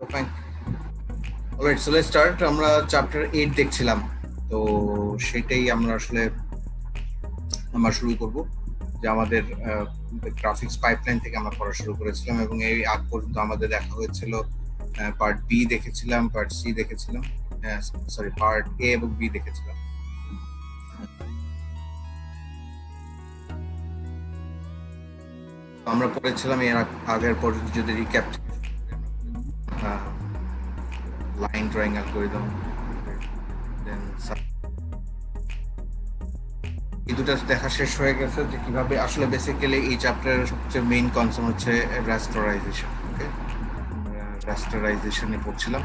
Fine. Alright, so let's start. আমরা chapter 8 দেখছিলাম, তো সেটাই আমরা আসলে শুরু করব। যে আমাদের গ্রাফিক্স পাইপলাইন থেকে আমরা পড়া শুরু করেছিলাম এবং এই আগ পর্যন্ত আমাদের দেখা হয়েছিল পার্ট বি দেখেছিলাম, পার্ট সি দেখেছিলাম, সরি পার্ট এ এবং বি দেখেছিলাম। আমরা পড়েছিলাম এর আগের পর্যন্ত যদি রিক্যাপ, লাইন ড্রয়িং অ্যালগরিদম, দেন এই দুটো দেখা শেষ হয়ে গেছে যে কিভাবে আসলে বেসিক্যালি এই চ্যাপ্টারের সবচেয়ে মেইন কনসার্ন হচ্ছে রাস্টারাইজেশন। ওকে, রাস্টারাইজেশনে পড়ছিলাম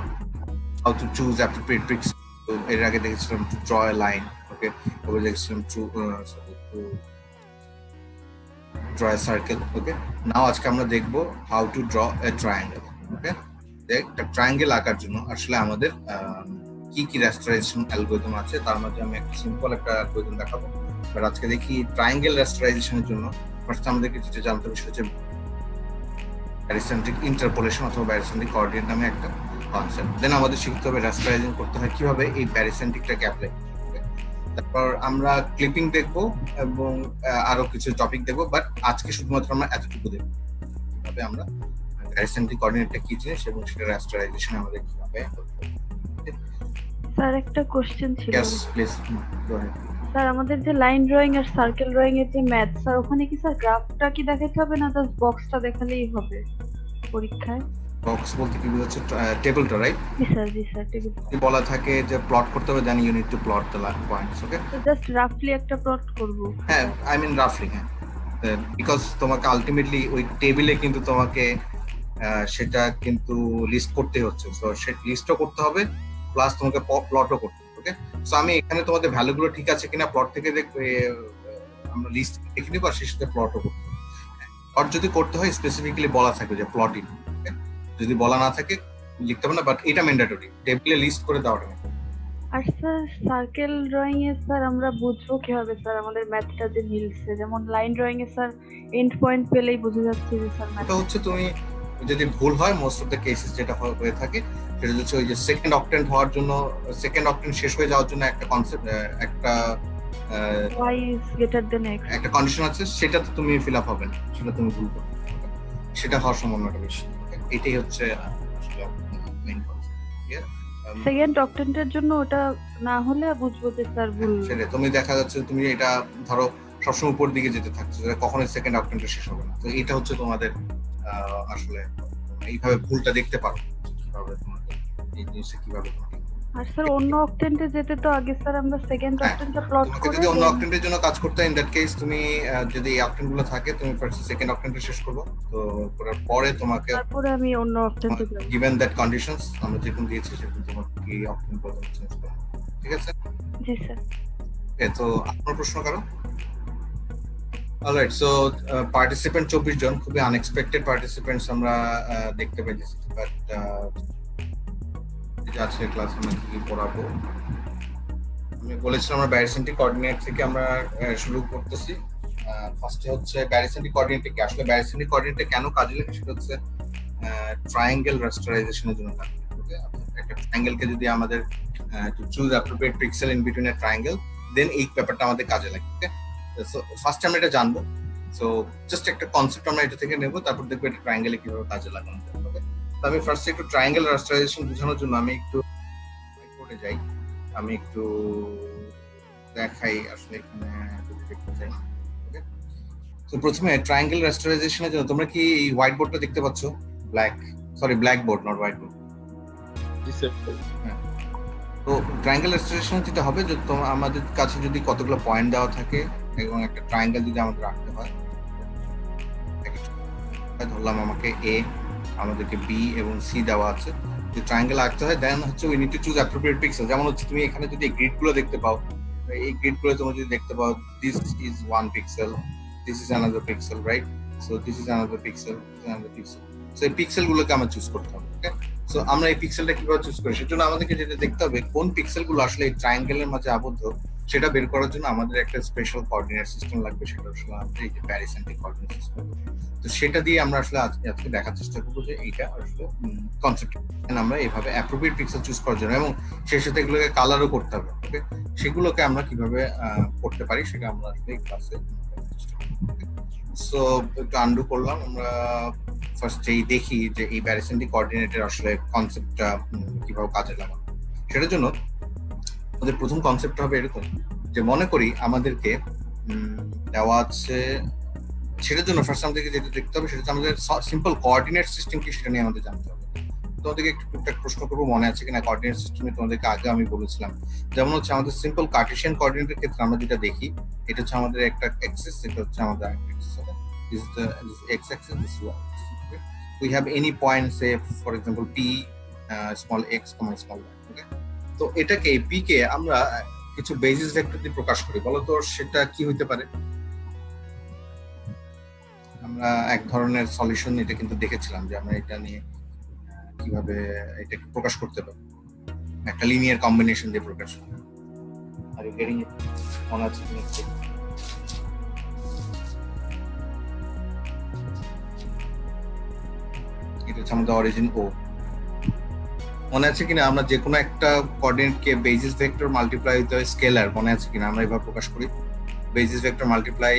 how to choose appropriate pixel. এর আগে দেখেছিলাম to draw a line, okay, তারপর দেখেছিলাম to draw a circle. Okay, now আজকে আমরা দেখবো how to draw a triangle. Okay, একটা ট্রায়াঙ্গেল আঁকার জন্য আসলে আমাদের কি কি রাস্টারাইজেশন অ্যালগরিদম আছে, তার মধ্যে আমি একটা সিম্পল একটা অ্যালগরিদম দেখাবো। বাট আজকে দেখি ট্রায়াঙ্গেল রাস্টারাইজেশনের জন্য ফার্স্ট আমাদেরকে যেটা জানতে হবে সেটা হচ্ছে ব্যারিসেন্ট্রিক ইন্টারপোলেশন অথবা ব্যারিসেন্ট্রিক কোঅর্ডিনেট নামে একটা কনসেপ্ট। দেন আমাদের শিখতে হবে রাস্টারাইজিং করতে হয় কিভাবে এই ব্যারিসেন্ট্রিকটাকে অ্যাপ্লাই করতে হবে। তারপর আমরা ক্লিপিং দেখবো এবং আরো কিছু টপিক দেখবো, বাট আজকে শুধুমাত্র আমরা এতটুকু দেখবো কিভাবে আমরা ব্যারিসেন্ট্রিক কোঅর্ডিনেটটা কি জিনিস এবং সেটা রাস্টারাইজেশন আমাদের কিভাবে। স্যার একটা কোশ্চেন ছিল। Yes please go ahead. Sir আমাদের যে লাইন ড্রয়িং আর সার্কেল ড্রয়িং এর যে ম্যাথ, স্যার ওখানে কি স্যার গ্রাফটা কি দেখাতে হবে না জাস্ট বক্সটা দেখালেই হবে পরীক্ষায়? বক্স বলতে কি বোঝাচ্ছে? টেবিলটা, রাইট? জি স্যার টেবিল। যদি বলা থাকে যে প্লট করতে হবে, then you need to plot the points. Okay, তো জাস্ট রাফলি একটা প্লট করব। হ্যাঁ, আই মিন রাফলি, হ্যাঁ, বিকজ তোমাকে আলটিমেটলি ওই টেবিলে কিন্তু তোমাকে সেটা কিন্তু লিস্ট করতে হচ্ছে, সো সে লিস্টও করতে হবে প্লাস তোমাকে প্লটও করতে হবে। ওকে, সো আমি এখানে তোমাদের ভ্যালুগুলো ঠিক আছে কিনা প্লট থেকে আমরা লিস্ট দেখে নিব আর সেই সাথে প্লটও করতে হবে। প্লট যদি করতে হয় স্পেসিফিক্যালি বলা থাকবে যে প্লটিং, যদি বলা না থাকে লিখতে হবে না, বাট এটা ম্যান্ডেটরি, টেবিলে লিস্ট করে দেওয়াটা। আর স্যার সার্কেল ড্রয়িং এ স্যার আমরা বুঝবো কিভাবে স্যার আমাদের ম্যাথটা যে মিলছে? যেমন লাইন ড্রয়িং এ স্যার এন্ড পয়েন্ট পেলেই বোঝা যাচ্ছে যে স্যার এটা হচ্ছে তুমি যদি ভুল হয় মোস্ট অফ দ্য কেসেস যেটা হয়ে থাকে সেটা হচ্ছে ওই যে সেকেন্ড অক্টেন্ট হওয়ার জন্য, সেকেন্ড অক্টেন্ট শেষ হয়ে যাওয়ার জন্য একটা কনসেপ্ট, একটা y is greater than x। একটা কন্ডিশন আছে, সেটাতে তুমি ফিল আপ হবে না, সেটা তুমি ভুল করবে, সেটা হওয়ার সম্ভাবনাটা বেশি। এটাই হচ্ছে আসলে মেইন কনসেপ্ট। সেকেন্ড অক্টেন্টের জন্য ওটা না হলে বুঝবো যে স্যার ভুল। সেটা তুমি দেখা যাচ্ছে তুমি এটা ধরো সবসময় উপর দিকে যেতে থাকছে, কখনোই সেকেন্ড অক্টেন্টে শেষ হবে না। তো এটা হচ্ছে তোমাদের আসলে এইভাবে ভুলটা দেখতে পারো কিভাবে তোমাদের এই জিনিসটা কিভাবে তোমাকে। আর স্যার অন্য অক্টেন্টে যেতে তো আগে স্যার আমরা সেকেন্ড অক্টেন্টটা প্লট তোমাকে করে যদি অন্য অক্টেন্টের জন্য কাজ করতে হয়, ইন দ্যাট কেস তুমি যদি এই অক্টেন্ট গুলো থাকে তুমি ফার্স্ট সেকেন্ড অক্টেন্টে শেষ করবে, তো করার পরে তোমাকে তারপরে আমি অন্য অক্টেন্টে যাব। গিভেন দ্যাট কন্ডিশনস আমরা যেরকম দিয়েছি সেরকম তোমাকে কি অক্টেন্ট বলতে চেঞ্জ করবে। ঠিক আছে? জি স্যার। ওকে, তো আপনার প্রশ্ন করো। অলরাইট, সো পার্টিসিপেন্ট 24 জন, খুবই আনএক্সপেক্টেড পার্টিসিপেন্টস আমরা দেখতে পেয়েছি, বাট আজকে ক্লাস আমরা কি পড়াবো, আমি বলেছিলাম আমরা ব্যারিসেন্ট্রিক কোঅর্ডিনেট থেকে আমরা শুরু করতেছি। ফার্স্টে হচ্ছে ব্যারিসেন্ট্রিক কোঅর্ডিনেট কি, আসলে ব্যারিসেন্ট্রিক কোঅর্ডিনেটে কেন কাজে লাগে সেটা হচ্ছে ট্রায়াঙ্গেল রাস্টারাইজেশনের জন্য কাজে লাগে। ওকে, একটা ট্রায়াঙ্গেলকে যদি আমাদের to choose appropriate pixel in between a triangle, then এই ব্যাপারটা আমাদের কাজে লাগে। ওকে, সো ফার্স্ট আমরা এটা জানবো, সো জাস্ট একটা কনসেপ্ট আমরা এটা থেকে নেব, তারপর দেখবো এটা ট্রায়াঙ্গেলে কিভাবে কাজে লাগানো যায়। ওকে, তো আমি ফার্স্ট একটু ট্রায়াঙ্গেল রাস্টারাইজেশন বোঝানোর জন্য আমি একটু করে যাই, আমি একটু দেখাই আসলে এখানে যদি দেখতে চাই। ওকে, তো প্রথমে ট্রায়াঙ্গেল রাস্টারাইজেশনের জন্য তোমরা কি এই হোয়াইট বোর্ডটা দেখতে পাচ্ছ? Black board, not white board. G sir. তো ট্রায়াঙ্গেল রাস্টারেশন যেটা হবে যে আমাদের কাছে যদি কতগুলো পয়েন্ট দেওয়া থাকে এবং একটা ট্রায়াঙ্গেল যদি আমাদের রাখতে হয়, ধরলাম আমাকে এ, আমাদেরকে বি এবং সি দেওয়া আছে, যে ট্রায়াঙ্গেল আঁকতে হয়, দেন হচ্ছে we need to choose appropriate pixel. যেমন হচ্ছে তুমি এখানে যদি গ্রিড গুলো দেখতে পাও, এই গ্রিড গুলো তোমরা যদি দেখতে পাও, this is 1 pixel, this is another pixel, right? So this is another pixel, another pixel. So এই পিক্সেল গুলোকে আমরা চুজ করতে হবে। ওকে, সো আমরা এই পিক্সেলটা কিভাবে চুজ করি, সেজন্য আমাদেরকে যেটা দেখতে হবে কোন পিক্সেল গুলো আসলে এই ট্রায়াঙ্গেলের মাঝে আবদ্ধ সেটা বের করার জন্য আমাদের একটা স্পেশাল কোঅর্ডিনেট সিস্টেম লাগবে, সেটা আসলে আমাদের এই যে প্যারিসেন্ট্রিক কোঅর্ডিনেট সিস্টেম। তো সেটা দিয়ে আমরা আসলে আজকে দেখার চেষ্টা করবো যে এইটা আসলে কনসেপ্ট আমরা এইভাবে অ্যাপ্রোপ্রিয়েট পিক্সেল চুজ করার জন্য, এবং সেই সাথে এগুলোকে কালারও করতে হবে, ওকে, সেগুলোকে আমরা কিভাবে করতে পারি সেটা আমরা আসলে এই ক্লাসে চেষ্টা করব। সো একটু আন্ডু করলাম, আমরা ফার্স্টেই দেখি যে এই প্যারিসেন্ট্রিক কোঅর্ডিনেটের আসলে কনসেপ্টটা কিভাবে কাজে লাগানো। সেটার জন্য আমাদের প্রথম কনসেপ্টটা হবে এরকম যে মনে করি আমাদেরকে দেওয়া আছে, সেটার জন্য ফার্স্ট আমাদেরকে যেটা দেখতে হবে সেটা হচ্ছে আমাদের সিম্পল কোঅর্ডিনেট সিস্টেম কি সেটা নিয়ে আমাদের জানতে হবে। তোমাদেরকে একটু টুকটাক প্রশ্ন করবো, মনে আছে কিনা কোঅর্ডিনেট সিস্টেমে তোমাদেরকে আগে আমি বলেছিলাম, যেমন হচ্ছে আমাদের সিম্পল কার্টেশিয়ান কোঅর্ডিনেটের ক্ষেত্রে আমরা যেটা দেখি এটা হচ্ছে আমাদের একটা অ্যাক্সিস, এটা হচ্ছে আমাদের Axis, okay, this is the x axis, this is y axis, okay. We have any point, say for example p small x comma small y, okay. তো এটাকে p কে আমরা কিছু বেসিস ভেক্টর দিয়ে প্রকাশ করি, বলো তো সেটা কি হইতে পারে? আমরা এক ধরনের সলিউশন এটা কিন্তু দেখেছিলাম যে আমরা এটা নিয়ে কিভাবে এটাকে প্রকাশ করতে পারি, একটা লিনিয়ার কম্বিনেশন দিয়ে প্রকাশ। আর ইউ গেটিং ইট? মনে আছে কিনা? এটা হচ্ছে আমাদের অরিজিন ও। মনে আছে কিনা আমরা যে কোনো একটা কোঅর্ডিনেটকে basis vector multiply with scalar, মনে আছে কিনা আমরা এভাবে প্রকাশ করি, basis vector multiply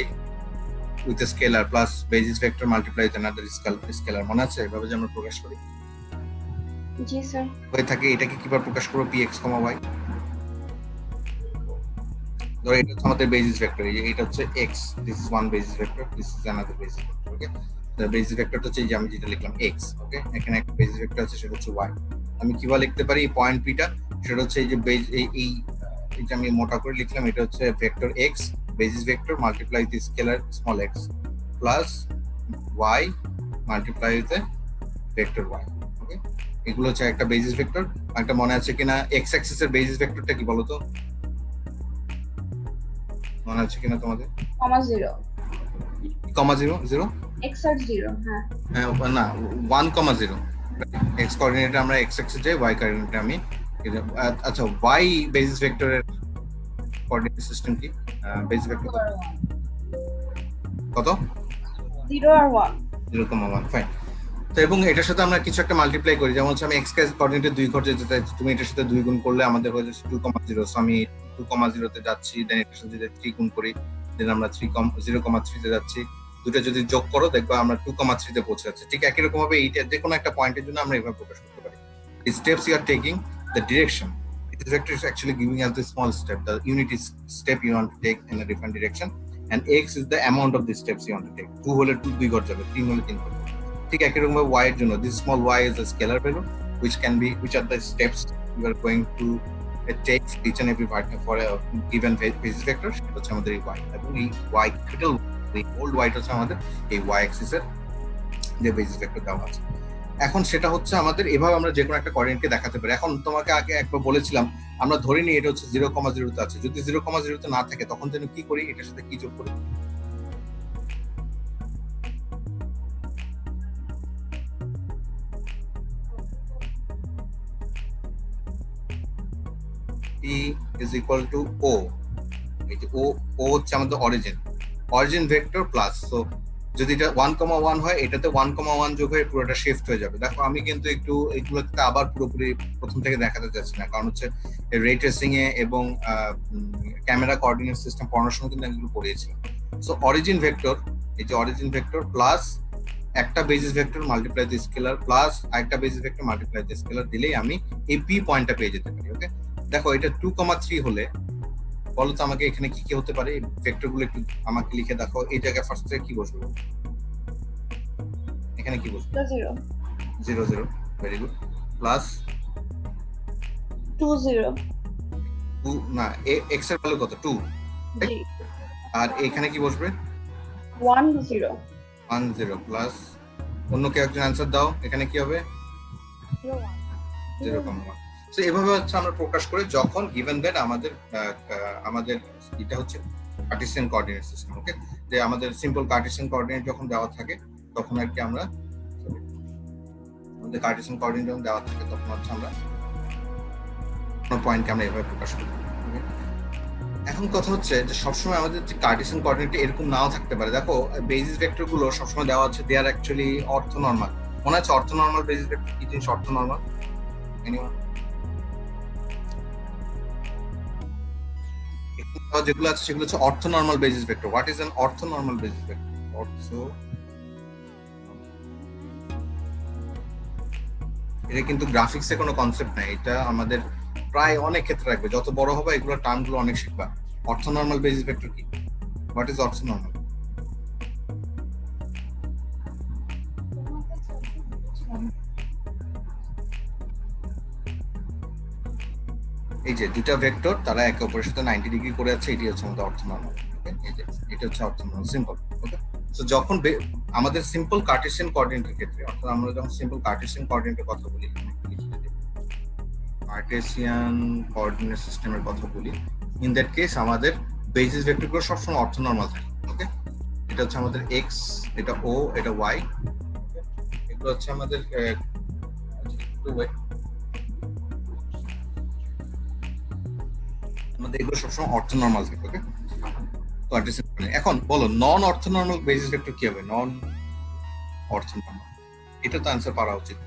with scalar plus basis vector multiply with another scalar, মনে আছে এভাবে যে আমরা প্রকাশ করি? জি স্যার। হয়ে থাকে এটাকে কিভাবে প্রকাশ করব, px, y। ধরো এটা হচ্ছে আমাদের বেসিস ভেক্টর, এটা হচ্ছে x, this is one basis vector, this is another basis vector, okay. The basis ভেক্টরটা হচ্ছে এই যে আমি যেটা লিখলাম x, ওকে, এখানে একটা বেসিস ভেক্টর আছে সেটা হচ্ছে y। আমি কিভাবে লিখতে পারি পয়েন্ট পিটা, সেটা হচ্ছে এই যে এই যে আমি মোটা করে লিখলাম, এটা হচ্ছে vector x basis vector multiply with scalar small x plus y multiply with vector y, ওকে। এগুলো হচ্ছে একটা বেসিস ভেক্টর। একটা মনে আছে কিনা x অ্যাক্সিস এর বেসিস ভেক্টরটা কি বলো তো? মনে আছে কিনা তোমাদের? কমা 0 কমা 0 0 x আর 0, হ্যাঁ হ্যাঁ, না 1 কমা 0, x কোঅর্ডিনেটে আমরা x অ্যাক্সিস যাই, y কোঅর্ডিনেটে আমি আচ্ছা y বেসিস ভেক্টরের কোঅর্ডিনেট সিস্টেম কি? বেসিস ভেক্টর কত? 0 আর 1। 0,1, ফাইন। তো এবং এটার সাথে আমরা কিছু একটা মাল্টিপ্লাই করি, যেমন হচ্ছে আমি x কোঅর্ডিনেটে 2 ঘর যেতে চাই, তুমি এটার সাথে 2 গুণ করলে আমাদের হয়ে যাচ্ছে 2,0, সো আমি 2,0 তে যাচ্ছি, দেন এটার সাথে যদি 3 গুণ করি দেন আমরা 0,3 তে যাচ্ছি, দুটো যদি যোগ করো দেখবা আমরা 2,3 তে পৌঁছে যাচ্ছি। ঠিক একই রকম ভাবে এইটা যে কোনো একটা পয়েন্টের জন্য আমরা এভাবে প্রকাশ করতে পারি, the steps you are taking, the direction, this vector is actually giving us the small step, the unit is step you want to take in a different direction, and x is the amount of the steps you want to take, 2 হলে 2 ঘর যাবে, 3 হলে 3 ঘর যাবে। ঠিক একই রকম ভাবে y এর জন্য this small y is a scalar value which are the steps you are going to take each and every part for a given basis vector, সেটা হচ্ছে আমাদের এই y, এবং এই y capital এই ওল্ড y হচ্ছে আমাদের এই y axis এর যে বেসিস ভেক্টর দেওয়া আছে। এখন সেটা হচ্ছে আমাদের এভাবে আমরা যে কোনো একটা কোঅর্ডিনেটকে দেখাতে পারি। এখন তোমাকে আগে একবার বলেছিলাম আমরা ধরে নিই এটা হচ্ছে 0,0 তে আছে, যদি 0,0 তে না থাকে তখন যেন কি করি, এটার সাথে কি যোগ করি? p is equal to o, এই যে o হচ্ছে আমাদের অরিজিন ভেক্টর প্লাস, সো যদি এটা 1,1 হয় এটাতে 1,1 যোগ হয়ে পুরোটা শিফট হয়ে যাবে। দেখো আমি কিন্তু একটু এগুলোকে আবার পুরোপুরি প্রথম থেকে দেখাতে চাচ্ছি না, কারণ হচ্ছে রে ট্রেসিং এ এবং ক্যামেরা কোঅর্ডিনেট সিস্টেম পড়ানোর সময় কিন্তু এগুলো পড়িয়েছিলাম। সো অরিজিন ভেক্টর, এই যে অরিজিন ভেক্টর প্লাস একটা basis vector multiply the scalar plus আরেকটা basis vector multiply the scalar দিলেই আমি এই পি পয়েন্টটা পেয়ে যেতে পারি, ওকে। দেখো এটা 2,3 হলে বলো তো আমাকে এখানে কি কি হতে পারে, ভেক্টর গুলো একটু আমাকে লিখে দেখো। এই জায়গায় ফার্স্ট থেকে কি বসবে, এখানে কি বসবে? 0 0 0, ভেরি গুড, প্লাস 2 0, 2 না x এর ভ্যালু কত? 2, জি আর এখানে কি বসবে? 1 0 1 0, প্লাস অন্য কেউ একজন অ্যানসার দাও, এখানে কি হবে? 0,1। সো এভাবে হচ্ছে আমরা প্রকাশ করি যখন গিভেন দ্যাট আমাদের এটা হচ্ছে কার্টেসিয়ান কোঅর্ডিনেট সিস্টেম, ওকে। যে আমাদের সিম্পল কার্টেসিয়ান কোঅর্ডিনেট যখন দেওয়া থাকে তখন আর কি আমরা আমাদের কার্টেসিয়ান কোঅর্ডিনেট যখন দেওয়া থাকে তখন হচ্ছে আমরা কোনো পয়েন্টকে আমরা এভাবে প্রকাশ করি, ওকে। এখন কথা হচ্ছে যে সবসময় আমাদের যে কার্টেসিয়ান কোঅর্ডিনেটে এরকম নাও থাকতে পারে। দেখো বেসিস ভেক্টর গুলো সবসময় দেওয়া আছে দে আর অ্যাকচুয়ালি অর্থনর্মাল। মনে আছে অর্থনর্মাল বেসিস ভেক্টর কি জিনিস? Orthonormal anyone? যেগুলো আছে সেগুলো হচ্ছে orthonormal basis vector. What is an orthonormal basis vector? অর্থ, এটা কিন্তু গ্রাফিক্সে কোনো কনসেপ্ট নাই, এটা আমাদের প্রায় অনেক ক্ষেত্রে রাখবে। যত বড় হবে এগুলো টার্মগুলো অনেক শিখবা। অর্থনর্মাল বেসিস ভেক্টর কি? What is orthonormal? এই যে দুইটা ভেক্টর তারা একে অপরের সাথে 90 ডিগ্রি করে আছে, এটি হচ্ছে আমাদের অর্থনর্মাল। এই যে এটা হচ্ছে অর্থনর্মাল, সিম্পল। ওকে, সো যখন আমাদের সিম্পল কার্টেসিয়ান কোঅর্ডিনেটের ক্ষেত্রে, অর্থাৎ আমরা যখন সিম্পল কার্টেসিয়ান কোঅর্ডিনেটের কথা বলি, কার্টেসিয়ান কোঅর্ডিনেট সিস্টেমের কথা বলি, ইন দ্যাট কেস আমাদের বেসিস ভেক্টরগুলো সবসময় অর্থনর্মাল থাকে। ওকে, এটা হচ্ছে আমাদের এক্স, এটা ও, এটা ওয়াই, এগুলো হচ্ছে আমাদের আমাদের এগুলো সবসময় অর্থনর্মাল থাকে। ওকে, এখন বলো নন অর্থনর্মাল বেসিস ভেক্টর কি হবে? নন অর্থনর্মাল, এটা তো आंसर পারা উচিত।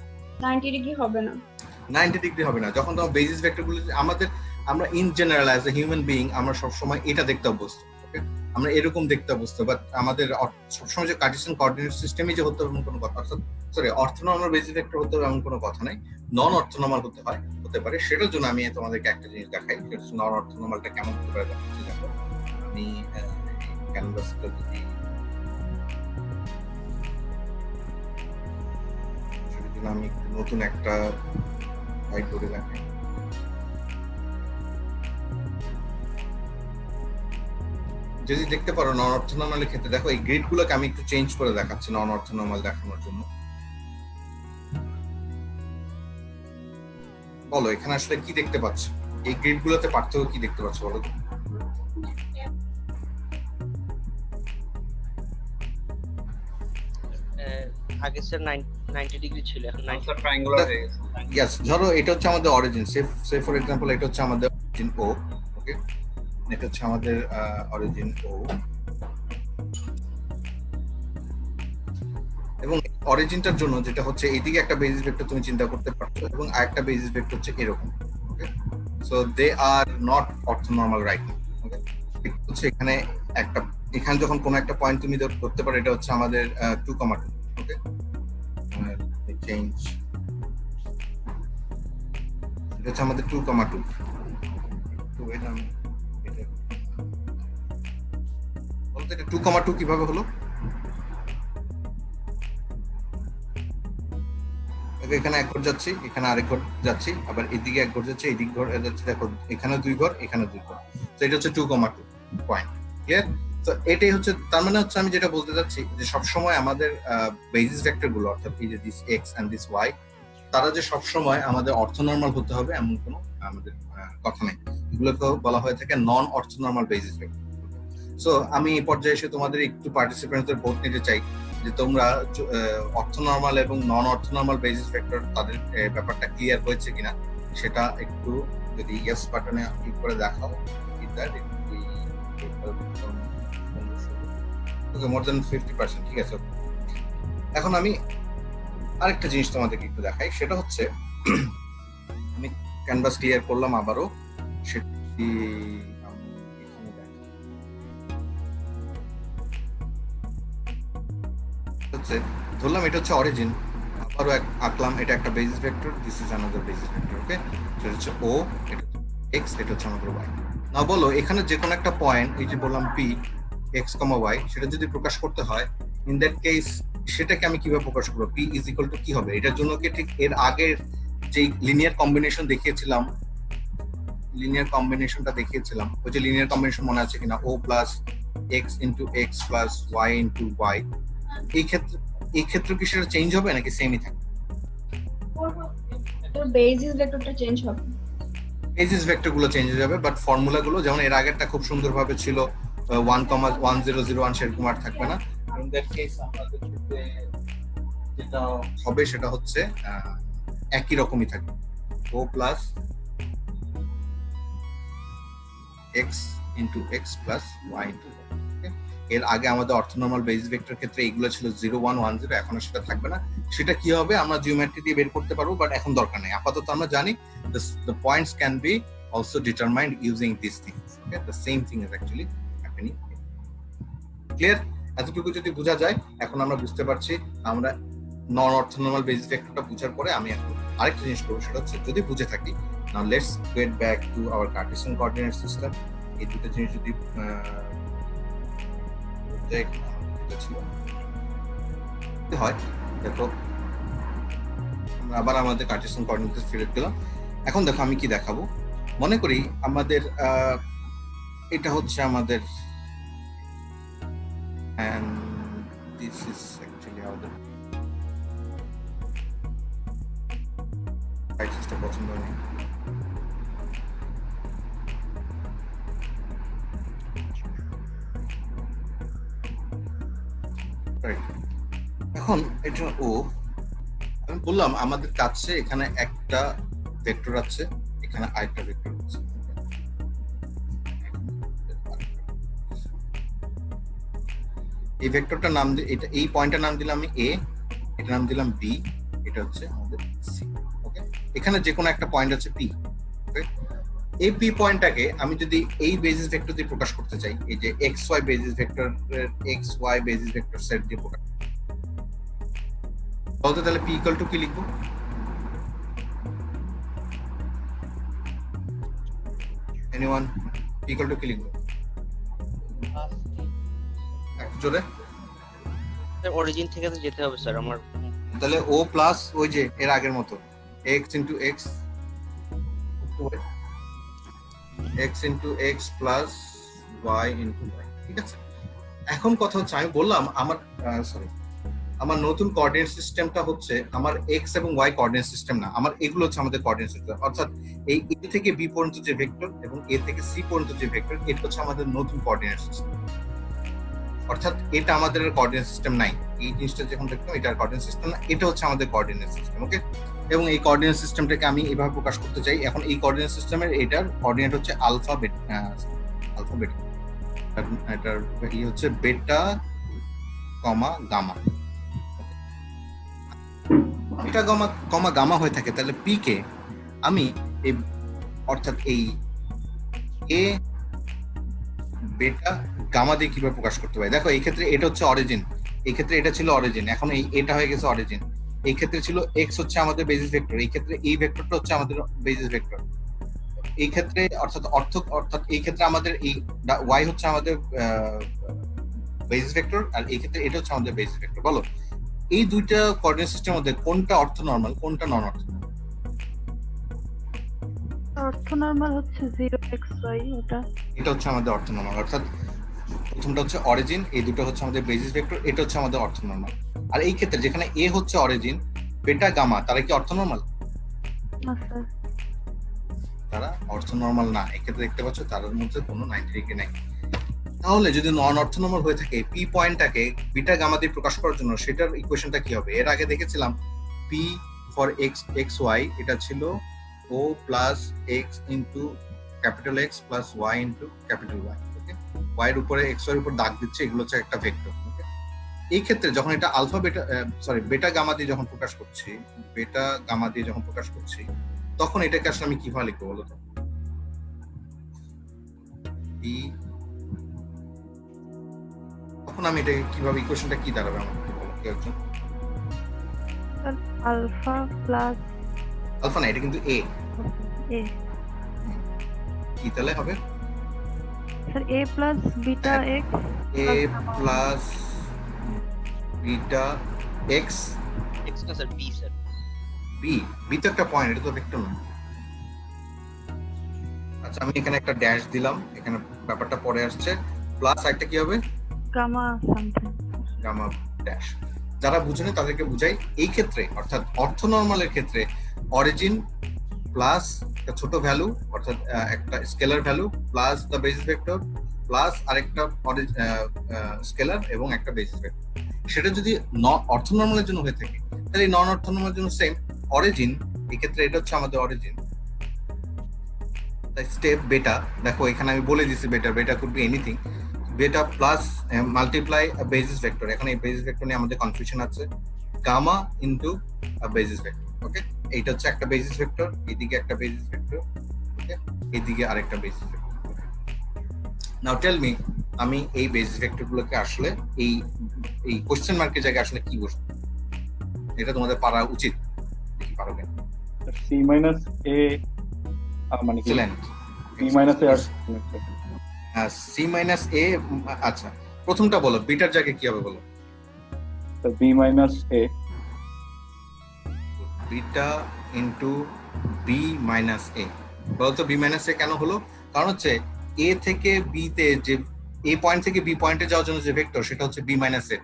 90 ডিগ্রি হবে না। 90 ডিগ্রি হবে না। যখন তোমার বেসিস ভেক্টরগুলো আমরা in general as a human being আমরা সবসময় এটা দেখতে অভ্যস্ত। ওকে, আমরা এরকম দেখতে অভ্যস্ত, বাট আমাদের সবসময় যে কার্টেসিয়ান কোঅর্ডিনেট সিস্টেমই যে হতে হবে এমন কোনো কথা, অর্থাৎ সরি অর্থনর্মাল বেসিস ভেক্টর হতে হবে এমন কোনো কথা নাই। নন অর্থনর্মাল হতে পারে। সেটার জন্য আমি তোমাদেরকে একটা জিনিস দেখাই, সেটা হচ্ছে নন অর্থনর্মালটা কেমন হতে পারে। দেখো আমি ক্যানভাসটা যদি আমি নতুন একটা হোয়াইট বোর্ডে দেখাই, যদি দেখতে পারো নন অর্থনর্মালের ক্ষেত্রে দেখো এই গ্রিড গুলোকে আমি একটু চেঞ্জ করে দেখাচ্ছি নন অর্থনর্মাল দেখানোর জন্য। বলো এখানে আসলে কি দেখতে পাচ্ছ? এই গ্রিড গুলোতে পার্থক্য কি দেখতে পাচ্ছ বলো তো? আগে স্যার 90 ডিগ্রি ছিল, এখন 90 ট্রায়াঙ্গুলার হয়ে গেছে। ইয়েস, ধরো এটা হচ্ছে আমাদের অরিজিন, সে ফর এক্সাম্পল এটা হচ্ছে আমাদের অরিজিন ও। ওকে, এটা হচ্ছে আমাদের অরিজিন ও, এবং অরিজিনটার জন্য যেটা হচ্ছে এইদিকে একটা বেসিস ভেক্টর তুমি চিন্তা করতে পারছো, এবং আরেকটা বেসিস ভেক্টর হচ্ছে এরকম। Okay, so they are not orthonormal right now. Okay, হচ্ছে এখানে যখন কোনো একটা পয়েন্ট তুমি ধরতে পারো, এটা হচ্ছে আমাদের 2,2। ওকে, চেঞ্জ, এটা হচ্ছে আমাদের 2,2। তো এটা বলতে এটা 2,2 কিভাবে হলো? এখানে এক ঘর যাচ্ছি, এখানে আরেক ঘর যাচ্ছি, আবার এদিকে এক ঘর যাচ্ছে, এদিক ঘর যাচ্ছে। দেখো এখানে 2 ঘর, এখানে 2 ঘর। তো এটা হচ্ছে 2,2 পয়েন্ট। ক্লিয়ার? তো এটাই হচ্ছে, তার মানে হচ্ছে আমি যেটা বলতে চাচ্ছি যে সবসময় আমাদের বেসিস ভেক্টর গুলো, অর্থাৎ এই যে this x and this y, তারা যে সবসময় আমাদের অর্থনর্মাল হতে হবে এমন কোনো আমাদের কথা নেই। এগুলোকে বলা হয়ে থাকে নন অর্থনর্মাল বেসিস ভেক্টর। সো আমি এই পর্যায়ে এসে তোমাদের একটু পার্টিসিপেন্টদের ভোট নিতে চাই যে তোমরা অর্থনর্মাল এবং নন অর্থনর্মাল বেসিস ভেক্টর তাদের ব্যাপারটা ক্লিয়ার হয়েছে কিনা সেটা একটু যদি ইয়েস বাটনে ক্লিক করে দেখাও। ওকে, মোর দ্যান 50%, ঠিক আছে। এখন আমি আরেকটা জিনিস তোমাদেরকে একটু দেখাই, সেটা হচ্ছে আমি ক্যানভাস ক্লিয়ার করলাম আবারও, সেটি হচ্ছে ধরলাম এটা হচ্ছে অরিজিন, আবারও আঁকলাম এটা একটা basis vector, this is another basis vector. Okay, সেটা হচ্ছে ও, এটা হচ্ছে এক্স, এটা হচ্ছে আমাদের ওয়াই। না বলো এখানে যে কোনো একটা পয়েন্ট, এই যে বললাম পি এক্স কমা ওয়াই, সেটা যদি প্রকাশ করতে হয় ইন দ্যাট কেস সেটাকে আমি কিভাবে প্রকাশ করবো? পি ইজ ইকুয়াল টু কি হবে? এটার জন্য কি ঠিক এর আগের যে লিনিয়ার কম্বিনেশন দেখিয়েছিলাম, ওই যে লিনিয়ার কম্বিনেশন মনে আছে কিনা? O plus X into x plus Y into Y. এই ক্ষেত্রে কি সেটা চেঞ্জ হবে নাকি সেমই থাকবে? তোর বেসিস ভেক্টরটা চেঞ্জ হবে। বেসিস ভেক্টর গুলো চেঞ্জ হয়ে যাবে, বাট ফর্মুলা গুলো যেমন এর আগেরটা খুব সুন্দরভাবে ছিল 1,1001 সেরকম আর থাকবে না। ইন দ্যাট কেস আমাদের ক্ষেত্রে যেটা হবে সেটা হচ্ছে একই রকমই থাকবে, O plus X into x plus Y into এর আগে আমাদের অর্থনর্মাল বেসিস ভেক্টর ক্ষেত্রে এগুলো ছিল 0 1 1 0, এখন সেটা থাকবে না। সেটা কি হবে আমরা জিওমেট্রি দিয়ে বের করতে পারবো, বাট এখন দরকার নেই। আপাতত আমরা জানি the points can be also determined using these things. Okay, the same thing is actually happening. Clear? এতটুকু যদি বোঝা যায়, এখন আমরা বুঝতে পারছি। আমরা নন অর্থনর্মাল বেসিস ভেক্টরটা বোঝার পরে আমি এখন আরেকটা জিনিস করবো, সেটা হচ্ছে যদি বুঝে থাকি, now let's get back to our Cartesian coordinate system. এই দুটো জিনিস যদি হয়, দেখো আমরা আবার আমাদের কার্টেসিয়ান কোঅর্ডিনেটে ফিরে গেলাম। এখন দেখো আমি কি দেখাবো, মনে করি আমাদের এটা হচ্ছে আমাদের and this is actually আমাদের অ্যাক্সিসটা পছন্দ নেই। এখন এটা ও আমি বললাম আমাদের কাছে এখানে একটা ভেক্টর আছে, এখানে আরেকটা ভেক্টর আছে। এই ভেক্টরটার নাম এটা, এই পয়েন্টটার নাম দিলাম আমি এ, এটা নাম দিলাম বি, এটা হচ্ছে আমাদের সি। ওকে, এখানে যে কোনো একটা পয়েন্ট আছে পি। ওকে, এই পি পয়েন্টটাকে আমি যদি এই বেসিস ভেক্টর দিয়ে প্রকাশ করতে চাই, এই যে x y basis vector, x y basis vector set দিয়ে প্রকাশ, তাহলে পি ইকুয়াল টু কি লিখবো? এনিওয়ান? পি ইকুয়াল টু কি লিখবো একটু জোরে? অরিজিন থেকে তো যেতে হবে স্যার আমার। তাহলে ও প্লাস ওই যে এর আগের মতো x into x, x into x plus Y into y. ঠিক আছে, এখন কথা হচ্ছে আমি বললাম আমার আমার নতুন কোঅর্ডিনেট সিস্টেমটা হচ্ছে আমার এক্স এবং ওয়াই কোঅর্ডিনেট সিস্টেম না, আমার এগুলো হচ্ছে আমাদের কোঅর্ডিনেট সিস্টেম। অর্থাৎ এই এ থেকে বি পর্যন্ত যে ভেক্টর এবং এ থেকে সি পর্যন্ত যে ভেক্টর, এটা হচ্ছে আমাদের নতুন কোঅর্ডিনেট সিস্টেম। অর্থাৎ এটা আমাদের কোঅর্ডিনেট সিস্টেম নাই, এই জিনিসটা যখন দেখলাম এটার কোঅর্ডিনেট সিস্টেম না, এটা হচ্ছে আমাদের কোঅর্ডিনেট সিস্টেম। ওকে, এবং এই কোঅর্ডিনেট সিস্টেমটাকে আমি এভাবে প্রকাশ করতে চাই। এখন এই কোঅর্ডিনেট সিস্টেমের এটার কোঅর্ডিনেট হচ্ছে আলফা বেটা, এটার ই হচ্ছে বেটা কমা গামা। বেটা কমা গামা হয়ে থাকে, তাহলে পি কে আমি এই অর্থাৎ এই এ বেটা গামা দিয়ে কিভাবে প্রকাশ করতে পারি? দেখো এই ক্ষেত্রে এটা হচ্ছে অরিজিন, এই ক্ষেত্রে এটা ছিল অরিজিন, এখন এটা হয়ে গেছে অরিজিন। এই ক্ষেত্রে ছিল এক্স হচ্ছে আমাদের বেসিস ভেক্টর, এই ক্ষেত্রে এই ভেক্টরটা হচ্ছে আমাদের বেসিস ভেক্টর। এই ক্ষেত্রে অর্থাৎ এই ক্ষেত্রে আমাদের এই ওয়াই হচ্ছে আমাদের বেসিস ভেক্টর, আর এই ক্ষেত্রে এটা হচ্ছে আমাদের বেসিস ভেক্টর। বলো এই দুইটা কোঅর্ডিনেট সিস্টেমের মধ্যে কোনটা অর্থনর্মাল, কোনটা নন অর্থনর্মাল? অর্থনর্মাল হচ্ছে 0xy, ওটা এটা হচ্ছে আমাদের অর্থনর্মাল। অর্থাৎ প্রথমটা হচ্ছে অরিজিন, এই দুটো হচ্ছে আমাদের বেসিস ভেক্টর, এটা হচ্ছে আমাদের অর্থনর্মাল। আর এই ক্ষেত্রে যেখানে এ হচ্ছে অরিজিন, বেটা গামা, তারা কি অর্থনর্মাল? না স্যার, তারা অর্থনর্মাল না। এই ক্ষেত্রে দেখতে পাচ্ছ তাদের মধ্যে কোনো 90 ডিগ্রি নাই। তাহলে যদি নন অর্থনর্মাল হয়ে থাকে, পি পয়েন্টটাকে বিটা গামা দিয়ে প্রকাশ করার জন্য সেটার ইকুয়েশনটা কি হবে? এর আগে দেখেছিলাম P for X X Y, এটা ছিল O plus X into capital X plus Y into capital Y. Okay, Y এর উপরে এক্স ওয়াই এর উপর দাগ দিচ্ছে, এগুলো হচ্ছে একটা ভেক্টর। ওকে, এই ক্ষেত্রে যখন এটা আলফা বেটা বেটা গামা দিয়ে যখন প্রকাশ করছি, বেটা গামা দিয়ে যখন প্রকাশ করছি, তখন এটাকে আসলে আমি কিভাবে লিখবো বলো তো? তখন আমি এটাকে কিভাবে, ইকুয়েশনটা কি দাঁড়াবে আমার বলো কি একজন? আলফা প্লাস আলফা না, এটা কিন্তু এ। এ কি তাহলে হবে? Sir a plus beta x, A plus beta x, x না sir, b sir. B, b তো একটা পয়েন্ট, এটা তো ভেক্টর না। আচ্ছা আমি এখানে একটা ড্যাশ দিলাম, এখানে ব্যাপারটা পরে আসছে, প্লাস একটা কি হবে? Gamma something, gamma dash. যারা বুঝেনি তাদেরকে বুঝাই, এই ক্ষেত্রে অর্থাৎ অর্থনর্মালের ক্ষেত্রে অরিজিন প্লাস একটা ছোট ভ্যালু অর্থাৎ একটা scalar value plus the basis vector plus আরেকটা স্কেলার এবং একটা বেসিস ভেক্টর, সেটা যদি অর্থনর্মালের জন্য হয়ে থাকে, তাহলে নন অর্থনর্মালের জন্য সেম। অরিজিন এই ক্ষেত্রে এটা হচ্ছে আমাদের অরিজিন, স্টেপ বেটা, দেখো এখানে আমি বলে দিছি বেটা কুড বি এনিথিং, বেটা প্লাস মাল্টিপ্লাই বেসিস ভেক্টর। এখন এই বেসিস ভেক্টর নিয়ে আমাদের কনফিউশন আছে, গামা ইনটু বেসিস ভেক্টর। ওকে, এইটা হচ্ছে একটা বেসিস ভেক্টর, এইদিকে একটা বেসিস ভেক্টর, ওকে, এইদিকে আরেকটা বেসিস ভেক্টর। নাও টেল মি, আমি এই বেসিস ভেক্টর গুলোকে আসলে এই কোশ্চেন মার্কের জায়গায় আসলে কি বসবো, এটা তোমাদের পারা উচিত, দেখি পারো কিনা। C minus A মানে কি এক্সিলেন্ট। C minus A আর সি মাইনাস এ, আচ্ছা প্রথমটা বলো, বিটার জায়গায় কি হবে বলো। B minus A beta into B minus A. বলতো বি মাইনাস এ কেন হলো? কারণ হচ্ছে এ থেকে বি তে, যে এ পয়েন্ট থেকে বি পয়েন্টে যাওয়ার জন্য যে ভেক্টর, সেটা হচ্ছে বি মাইনাস এ।